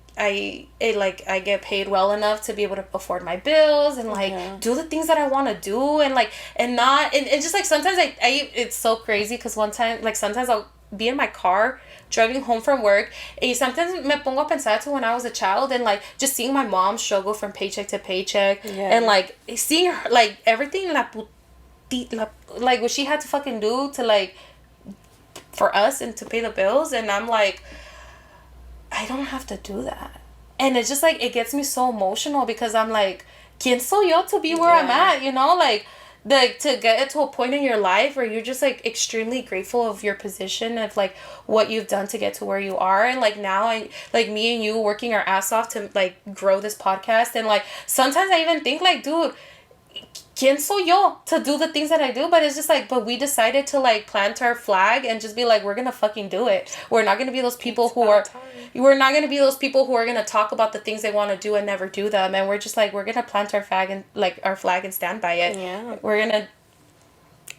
get paid well enough to be able to afford my bills and, like, do the things that I want to do and, like, and not, and just, like, sometimes I it's so crazy because one time, like, sometimes I'll be in my car driving home from work and sometimes me pongo a pensar to when I was a child and, like, just seeing my mom struggle from paycheck to paycheck and, like, seeing her, like, everything like what she had to fucking do to, like, for us and to pay the bills, and I'm like, I don't have to do that. And it's just, like, it gets me so emotional because I'm like, ¿Quién soy yo to be where I'm at? You know, like, to get it to a point in your life where you're just, like, extremely grateful of your position, of, like, what you've done to get to where you are. And, like, now like, me and you working our ass off to, like, grow this podcast. And, like, sometimes I even think, like, dude, ¿Quién soy yo to do the things that I do? But it's just like, but we decided to, like, plant our flag and just be like, we're gonna fucking do it. We're not gonna be those people we're not gonna be those people who are gonna talk about the things they want to do and never do them. And we're just like, we're gonna plant our flag and stand by it. Yeah. We're gonna.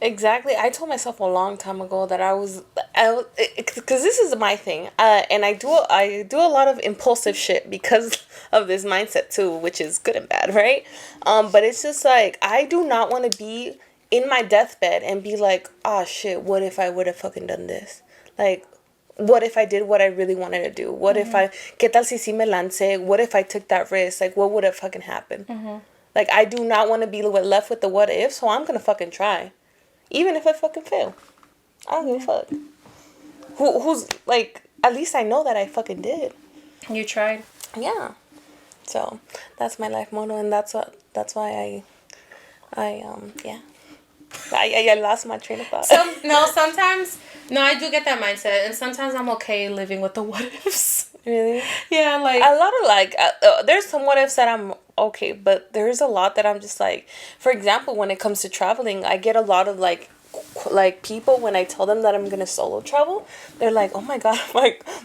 Exactly. I told myself a long time ago that because this is my thing, and I do a lot of impulsive shit because of this mindset too, which is good and bad, right? But it's just like, I do not want to be in my deathbed and be like, oh shit, what if I would have fucking done this? Like, what if I did what I really wanted to do? What if ¿qué tal si me lancé? What if I took that risk? Like, what would have fucking happened? Like, I do not want to be left with the what if, so I'm gonna fucking try. Even if I fucking fail. I don't give a fuck. Who's, like, at least I know that I fucking did. You tried. Yeah. So, that's my life motto, and that's why I lost my train of thought. Sometimes, I do get that mindset, and sometimes I'm okay living with the what ifs. Really? Yeah, like, a lot of, like, there's some what ifs that I'm okay, but there's a lot that I'm just like, for example, when it comes to traveling, I get a lot of, like people, when I tell them that I'm gonna solo travel, they're like, oh my god,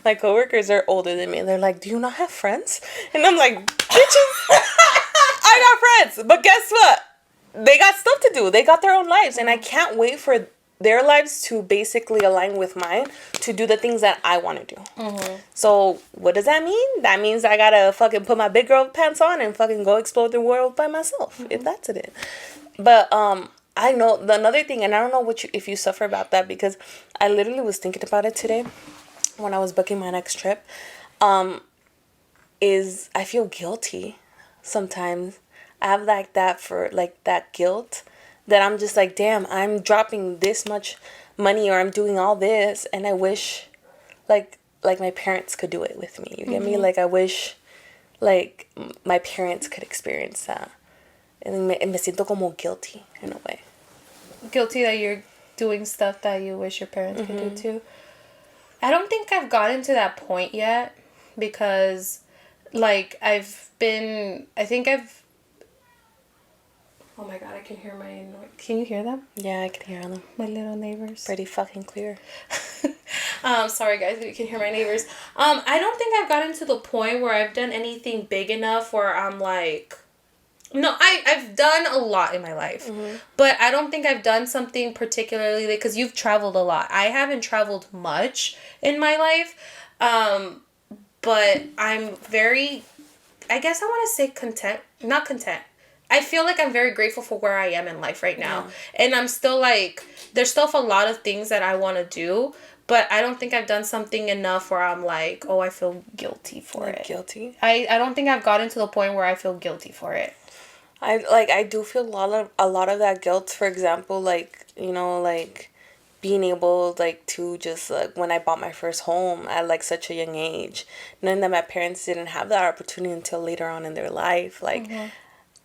my coworkers are older than me, and they're like, do you not have friends? And I'm like, bitches, I got friends, but guess what? They got stuff to do. They got their own lives, and I can't wait for their lives to basically align with mine to do the things that I want to do. So what does that mean? That means I gotta fucking put my big girl pants on and fucking go explore the world by myself, if that's it. But I know another thing, and I don't know if you suffer about that, because I literally was thinking about it today when I was booking my next trip. Is I feel guilty sometimes. I have that guilt that I'm just like, damn, I'm dropping this much money, or I'm doing all this, and I wish like my parents could do it with me. You get me? Like, I wish like my parents could experience that. And me siento como guilty in a way. Guilty that you're doing stuff that you wish your parents could do too. I don't think I've gotten to that point yet, because, like, oh my god, I can hear can you hear them? Yeah, I can hear them. My little neighbors. Pretty fucking clear. Sorry guys, you can hear my neighbors. I don't think I've gotten to the point where I've done anything big enough where I'm like, no, I've done a lot in my life, but I don't think I've done something particularly, because you've traveled a lot. I haven't traveled much in my life, but I'm very, I guess I want to say not content. I feel like I'm very grateful for where I am in life right now. Yeah. And I'm still like, there's still a lot of things that I want to do, but I don't think I've done something enough where I'm like, oh, I feel guilty for it. Guilty? I don't think I've gotten to the point where I feel guilty for it. I do feel a lot of that guilt, for example, like, you know, like being able like to just like when I bought my first home at like such a young age, knowing that my parents didn't have that opportunity until later on in their life, like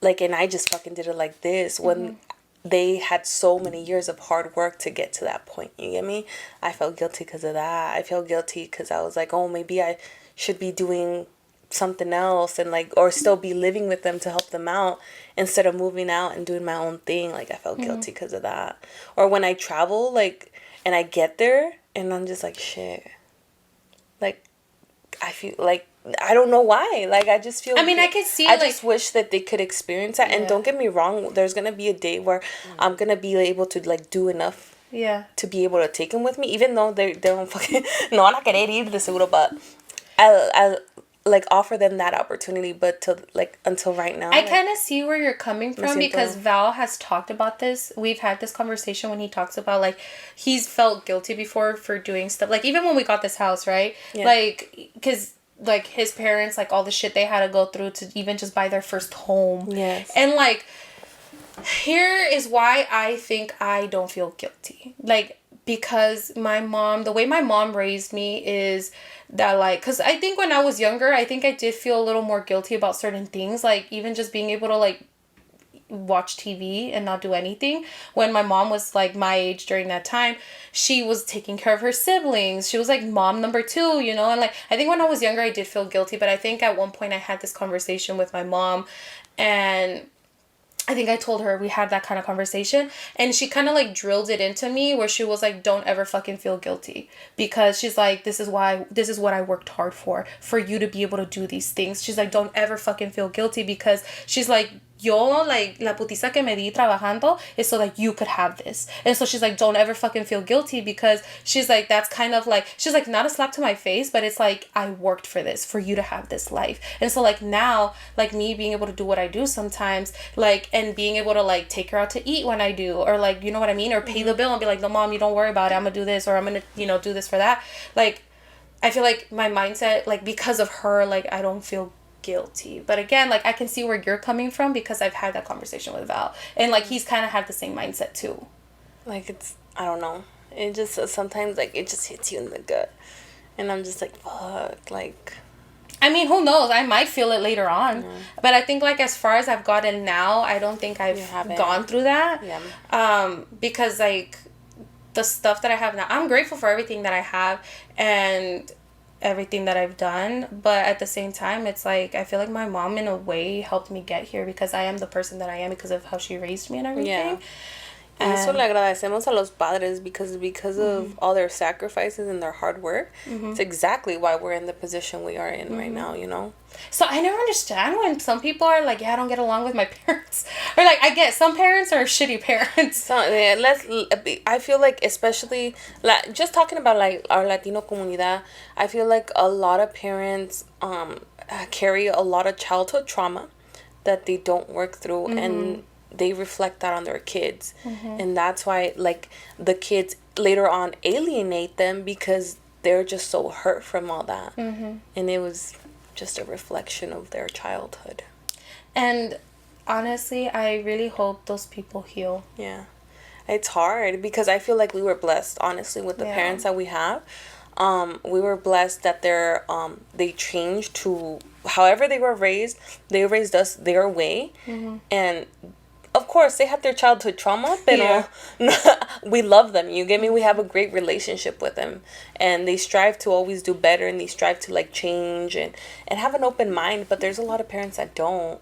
like, and I just fucking did it like this when they had so many years of hard work to get to that point. You get me? I felt guilty because of that. I felt guilty because I was like, oh, maybe I should be doing something else and like, or still be living with them to help them out instead of moving out and doing my own thing. Like, I felt guilty because of that. Or when I travel, like, and I get there and I'm just like, shit. Like, I feel like, I don't know why. Like, I just feel... I mean, I can see, I like... just wish that they could experience that. And don't get me wrong, there's going to be a day where I'm going to be able to, like, do enough to be able to take them with me. Even though they don't fucking... No van a querer ir de seguro, but I'll like, offer them that opportunity. But till, like, until right now... I kind of see where you're coming from because Val has talked about this. We've had this conversation when he talks about, like, he's felt guilty before for doing stuff. Like, even when we got this house, right? Yeah. Like, because... like his parents, like all the shit they had to go through to even just buy their first home. Yes. And like, here is why I think I don't feel guilty. Like, because my mom, the way my mom raised me is that like, because I think when I was younger, I think I did feel a little more guilty about certain things. Like even just being able to like watch TV and not do anything. When my mom was like my age during that time, she was taking care of her siblings. She was like mom number 2, you know? And like, I think when I was younger, I did feel guilty, but I think at one point I had this conversation with my mom and I think I told her we had that kind of conversation and she kind of like drilled it into me where she was like, don't ever fucking feel guilty because she's like, this is what I worked hard for you to be able to do these things. She's like, don't ever fucking feel guilty because she's like, yo, like, la putiza que me di trabajando is so that you could have this. And so she's like, don't ever fucking feel guilty because she's like, that's kind of like, she's like, not a slap to my face, but it's like, I worked for this, for you to have this life. And so like now, like me being able to do what I do sometimes, like, and being able to like take her out to eat when I do, or like, you know what I mean? Or pay the bill and be like, no, mom, you don't worry about it. I'm gonna do this, or I'm gonna, you know, do this for that. Like, I feel like my mindset, like, because of her, like, I don't feel guilty. But again, like, I can see where you're coming from because I've had that conversation with Val and like he's kind of had the same mindset too. Like, it's, I don't know, it just sometimes like it just hits you in the gut and I'm just like, fuck. Like, I mean, who knows, I might feel it later on. But I think like as far as I've gotten now, I don't think I've gone through that. Because like the stuff that I have now, I'm grateful for everything that I have and everything that I've done, but at the same time it's like I feel like my mom in a way helped me get here because I am the person that I am because of how she raised me and everything. And eso le agradecemos a los padres because of all their sacrifices and their hard work. It's exactly why we're in the position we are in right now, you know? So I never understand when some people are like, yeah, I don't get along with my parents. Or like, I get some parents are shitty parents. So, I feel like especially, like, just talking about like our Latino comunidad, I feel like a lot of parents carry a lot of childhood trauma that they don't work through and they reflect that on their kids. And that's why like the kids later on alienate them because they're just so hurt from all that. And it was just a reflection of their childhood. And honestly, I really hope those people heal. Yeah. It's hard because I feel like we were blessed, honestly, with the parents that we have. We were blessed that they changed to however they were raised. They raised us their way. And of course, they had their childhood trauma, but we love them. You get me? We have a great relationship with them. And they strive to always do better. And they strive to, like, change and have an open mind. But there's a lot of parents that don't.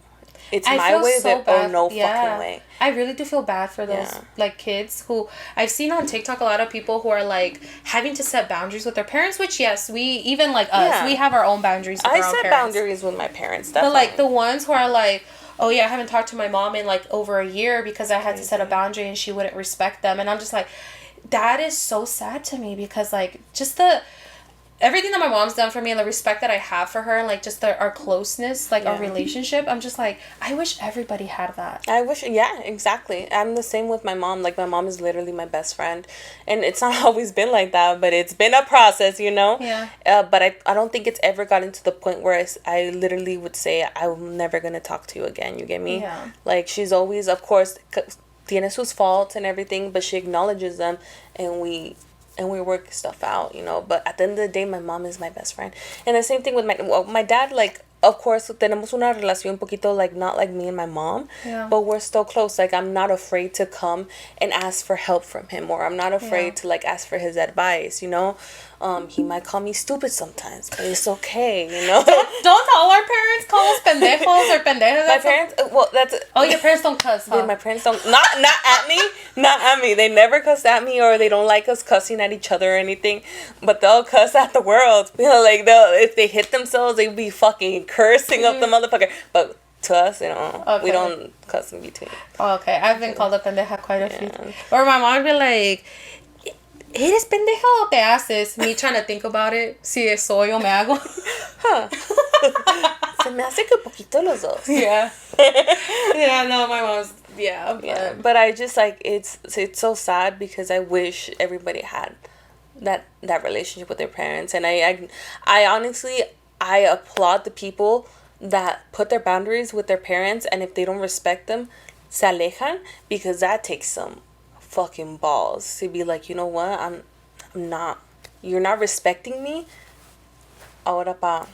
It's my way or no fucking way. I really do feel bad for those, like, kids who... I've seen on TikTok a lot of people who are, like, having to set boundaries with their parents. Which, yes, we... Even, like, us, we have our own boundaries with our own parents. I set boundaries with my parents, definitely. But, like, the ones who are, like... Oh, yeah, I haven't talked to my mom in, like, over a year because I had to set a boundary and she wouldn't respect them. And I'm just like, that is so sad to me because, like, just the... everything that my mom's done for me and the respect that I have for her and like just our closeness, like our relationship, I'm just like, I wish everybody had that. I wish, yeah, exactly. I'm the same with my mom. Like, my mom is literally my best friend. And it's not always been like that, but it's been a process, you know? Yeah. But I don't think it's ever gotten to the point where I literally would say, I'm never going to talk to you again. You get me? Yeah. Like, she's always, of course, tiene sus faults and everything, but she acknowledges them, and we work stuff out, you know. But at the end of the day, my mom is my best friend. And the same thing with my dad. Like, of course, tenemos una relación un poquito, like, not like me and my mom, but we're still close. Like, I'm not afraid to come and ask for help from him, or I'm not afraid to, like, ask for his advice, you know. He might call me stupid sometimes, but it's okay, you know. Don't all our parents call us pendejos or pendejas? My parents, well, that's... Oh, your parents don't cuss, huh? My parents don't... Not at me. They never cuss at me, or they don't like us cussing at each other or anything. But they'll cuss at the world. You know, like, if they hit themselves, they'll be fucking cursing up the motherfucker. But to us, you know, we don't cuss in between. Oh, okay. I've been called a pendeja quite a few. Or my mom would be like... ¿Eres pendejo o te haces? Me trying to think about it. Si soy o me hago. Se me hace que poquito los dos. Yeah. Yeah, no, my mom's... Yeah. But I just, like, it's so sad because I wish everybody had that relationship with their parents. And I honestly, I applaud the people that put their boundaries with their parents, and if they don't respect them, se alejan, because that takes some fucking balls to be like, you know what, I'm not, you're not respecting me, ahora pa,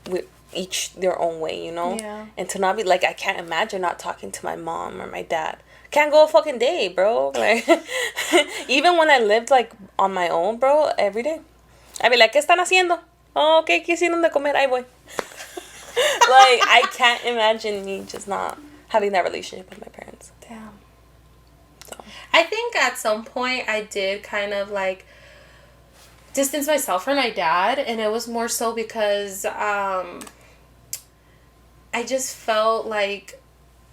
we each their own way, you know. And to not be like, I can't imagine not talking to my mom or my dad. Can't go a fucking day, bro. Like, even when I lived, like, on my own, bro, every day I'd be like, ¿qué están haciendo? Oh, okay, ¿qué hicieron de comer? Ahí voy. Like, I can't imagine me just not having that relationship with my parents. Damn. I think at some point I did kind of like distance myself from my dad, and it was more so because I just felt like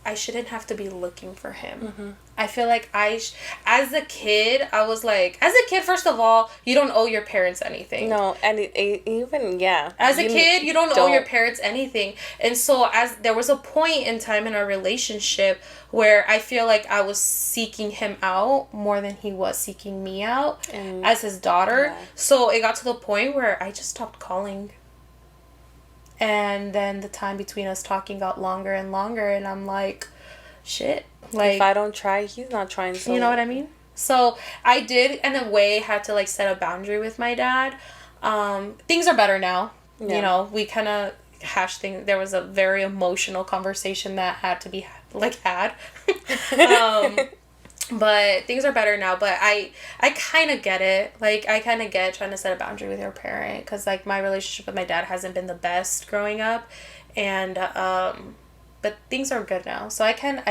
I shouldn't have to be looking for him. I feel like as a kid, I was like, as a kid, first of all, you don't owe your parents anything. No, and even, yeah. As a kid, you don't owe your parents anything. And so there was a point in time in our relationship where I feel like I was seeking him out more than he was seeking me out as his daughter. Yeah. So it got to the point where I just stopped calling. And then the time between us talking got longer and longer, and I'm like, shit. Like, if I don't try, he's not trying. So you know what I mean? So I did, in a way, had to, like, set a boundary with my dad. Things are better now. Yeah. You know, we kind of hashed things. There was a very emotional conversation that had to be, like, had. But things are better now. But I kind of get it. Like, I kind of get trying to set a boundary with your parent. Because, like, my relationship with my dad hasn't been the best growing up. And, but things are good now. So I can,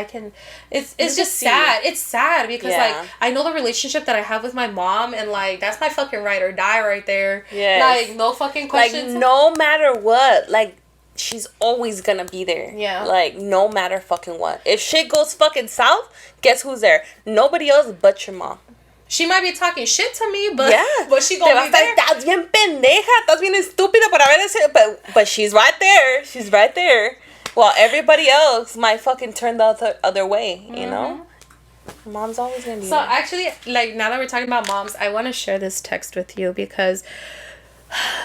it's just sad. It's sad because, like, I know the relationship that I have with my mom, and, like, that's my fucking ride or die right there. Yeah. Like, no fucking questions. Like, no matter what, like, she's always gonna be there. Yeah. Like, no matter fucking what. If shit goes fucking south, guess who's there? Nobody else but your mom. She might be talking shit to me, but but she gonna be there. Estás bien pendeja, estás bien estúpida para ver ese, but she's right there. She's right there. While everybody else might fucking turn the other way, you know? Mom's always gonna be there. So actually, like, now that we're talking about moms, I want to share this text with you because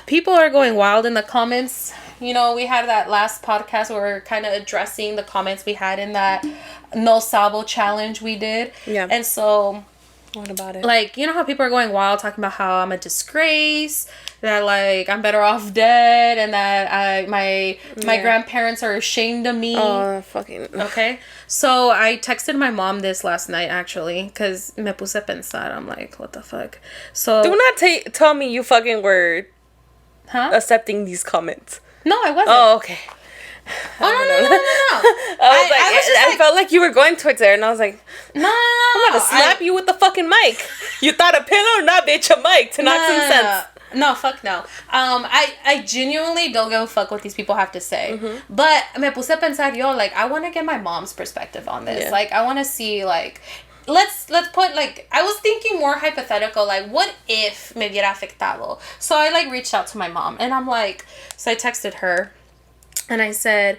people are going wild in the comments. You know, we had that last podcast where we're kind of addressing the comments we had in that No Sabo challenge we did. Yeah. And so... What about it? Like, you know how people are going wild talking about how I'm a disgrace, that, like, I'm better off dead, and that my grandparents are ashamed of me. Oh, fucking... Okay? So, I texted my mom this last night, actually, because me puse a pensar. I'm like, what the fuck? So... Do not tell me you fucking were accepting these commenents. No, I wasn't. Oh, okay. No. I felt like you were going towards there, and I was like, no. I'm gonna slap you with the fucking mic. You thought a pillow? Nah, bitch, a mic to knock some sense. No, fuck no. I genuinely don't give a fuck what these people have to say. But me puse a pensar, like, I want to get my mom's perspective on this. Yeah. Like, I want to see, like, let's put like, I was thinking more hypothetical, like what if me hubiera afectado. So I like reached out to my mom and I'm like, so I texted her and I said,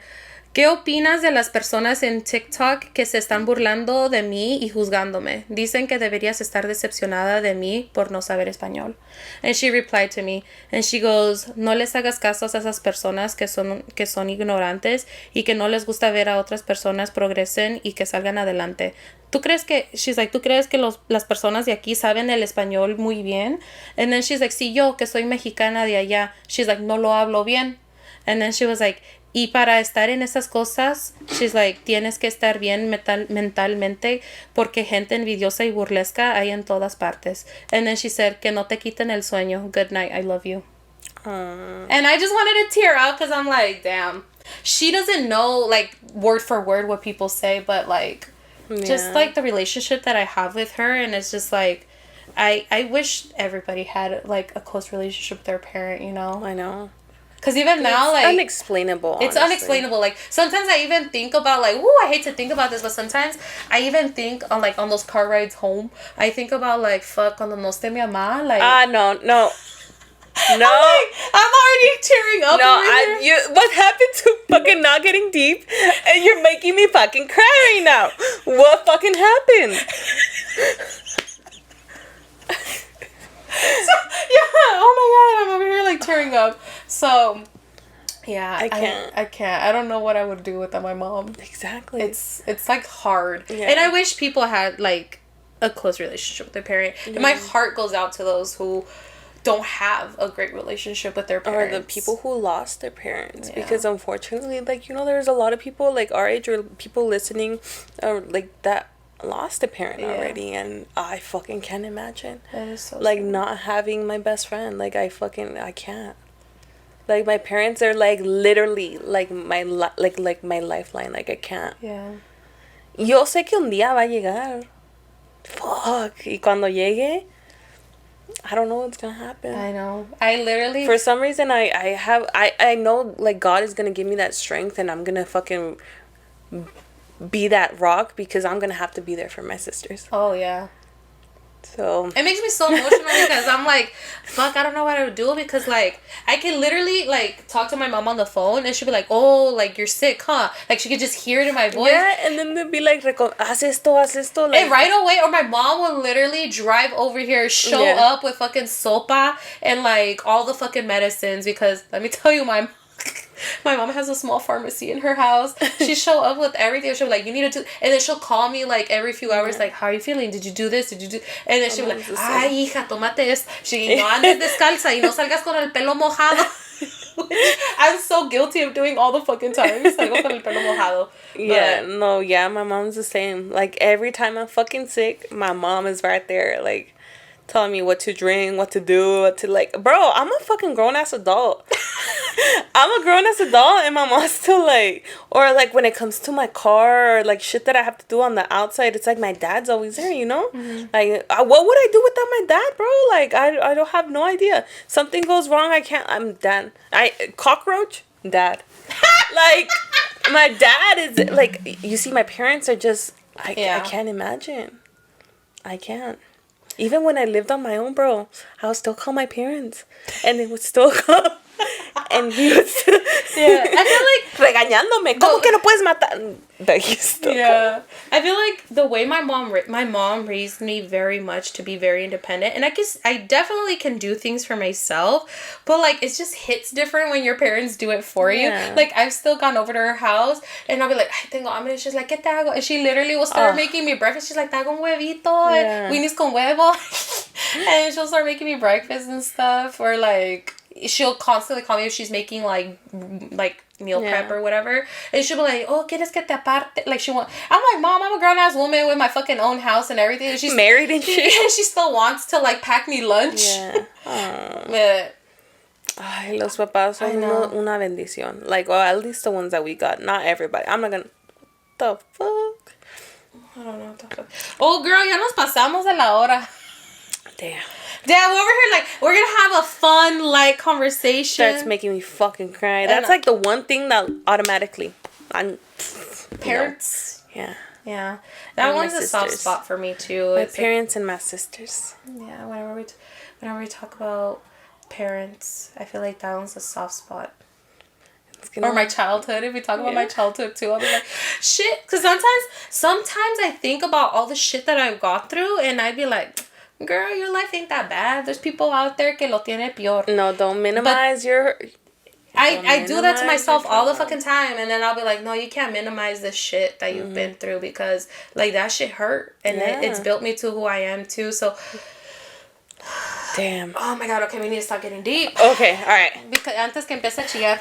¿qué opinas de las personas en TikTok que se están burlando de mí y juzgándome? Dicen que deberías estar decepcionada de mí por no saber español. And she replied to me and she goes, no les hagas caso a esas personas que son ignorantes y que no les gusta ver a otras personas progresen y que salgan adelante. ¿Tú crees que, she's like, ¿tú crees que las personas de aquí saben el español muy bien? And then she's like, sí, yo que soy mexicana de allá. She's like, no lo hablo bien. And then she was like, y para estar en esas cosas, she's like, tienes que estar bien mentalmente porque gente envidiosa y burlesca hay en todas partes. And then she said, que no te quiten el sueño. Good night, I love you. And I just wanted to tear out because I'm like, damn. She doesn't know, like, word for word what people say, but, like, just, like, the relationship that I have with her. And it's just, like, I wish everybody had, like, a close relationship with their parent, you know? I know. Because even now, like... unexplainable, It's honestly. unexplainable. Like, sometimes I even think about, like... Ooh, I hate to think about this, but sometimes I even think, on, like, on those car rides home, I think about, like, fuck, cuando no esté mi mamá, like... No. No. I'm already tearing up over here. What happened to fucking not getting deep? And you're making me fucking cry right now. What fucking happened? Oh my god, I'm over here like tearing up. So, yeah, I can't. I can't. I don't know what I would do without my mom. Exactly. It's like hard. Yeah. And I wish people had like a close relationship with their parent. And my heart goes out to those who don't have a great relationship with their parents. Or the people who lost their parents. Yeah. Because unfortunately, like, you know, there's a lot of people like our age or people listening like that lost a parent already, and I fucking can't imagine. That is so like sad. Not having my best friend. Like I can't. Like my parents are like literally like my my lifeline. Like I can't. Yeah. Yo sé que un día va a llegar. Fuck. Y cuando llegue, I don't know what's gonna happen. I know. I literally... For some reason, I know, like, God is gonna give me that strength, and I'm gonna fucking be that rock, because I'm gonna have to be there for my sisters. Oh, yeah. So... It makes me so emotional because I'm like, fuck, I don't know what I would do, because, like, I can literally, like, talk to my mom on the phone, and she'll be like, oh, like, you're sick, huh? Like, she could just hear it in my voice. Yeah, and then they'll be like, haz esto, like... And right away, or my mom will literally drive over here, show up with fucking sopa and, like, all the fucking medicines, because, let me tell you, my mom has a small pharmacy in her house. She show up with everything. She'll be like, you need to do... And then she'll call me, like, every few hours, like, how are you feeling? Did you do this? Did you do... And then she'll be like, ay, hija, tómate esto. She, no andes descalza y no salgas con el pelo mojado. I'm so guilty of doing all the fucking time. Salgo con el pelo mojado. Yeah, my mom's the same. Like, every time I'm fucking sick, my mom is right there, like, telling me what to drink, what to do, what to, like... Bro, I'm a fucking grown-ass adult. I'm a grown-ass adult, and my mom's still, like... Or, like, when it comes to my car, or, like, shit that I have to do on the outside, it's like my dad's always there, you know? Mm-hmm. Like, what would I do without my dad, bro? Like, I don't have no idea. Something goes wrong, I'm dad. Cockroach? Dad. Like, my dad is, like... You see, my parents are just... I can't imagine. I can't. Even when I lived on my own, bro, I would still call my parents. And they would still come. And he would still... Yeah, I feel like... Regañándome. ¿Cómo que no puedes matar? But he still Yeah. I feel like the way my mom raised me very much to be very independent. And I guess I definitely can do things for myself. But, like, it just hits different when your parents do it for you. Like, I've still gone over to her house. And I'll be like, ay, tengo hambre. She's like, ¿qué te hago? And she literally will start making me breakfast. She's like, te hago un huevito. And Winnie's con huevo. And she'll start making me breakfast and stuff. Or, like... She'll constantly call me if she's making like meal prep or whatever, and she'll be like, "Oh, ¿quieres que te aparte?" Like I'm like, "Mom, I'm a grown ass woman with my fucking own house and everything." And she's married and shit. And she still wants to like pack me lunch. Yeah. But ay, los papás son una bendición. Like, well, at least the ones that we got. Not everybody. I'm not gonna. The fuck. I don't know what the fuck. Oh, girl, ya nos pasamos de la hora. Damn. Yeah, we're over here like we're gonna have a fun light conversation. Starts making me fucking cry. That's like the one thing that automatically, parents. You know, yeah. Yeah, that And my one's a soft sisters. spot for me too. My It's parents and my sisters. yeah, whenever we talk about parents, I feel like that one's a soft spot. Or my childhood. If we talk about my childhood too, I'll be like, shit. Because sometimes I think about all the shit that I've gone through, and I'd be like, girl, your life ain't that bad. There's people out there que lo tiene peor. No, don't minimize your... I do that to myself all the fucking time, and then I'll be like, no, you can't minimize the shit that you've been through, because like that shit hurt, and it's built me to who I am too. So damn. oh my god, okay, we need to stop getting deep. Okay, all right. Because antes que empiece a chillar.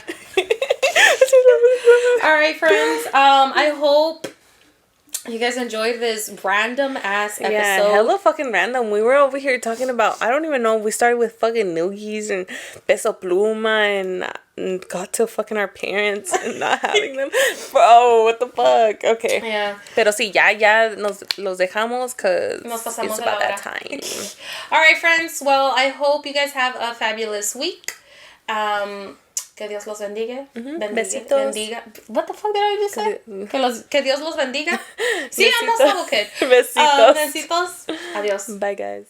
All right, friends. I hope you guys enjoyed this random ass episode. Yeah, hella fucking random. We were over here talking about, I don't even know, we started with fucking noogies and Peso Pluma and got to fucking our parents and not having them. Bro, what the fuck? Okay. Yeah. Pero sí, ya los dejamos because Nos it's pasamos about de la that hora. time. All right, friends. Well, I hope you guys have a fabulous week. Que Dios los bendiga. Besitos. Bendiga. What the fuck did I just say? Que Dios los bendiga. Sí, Besitos. almost all good. Besitos. Besitos. Adiós. Bye, guys.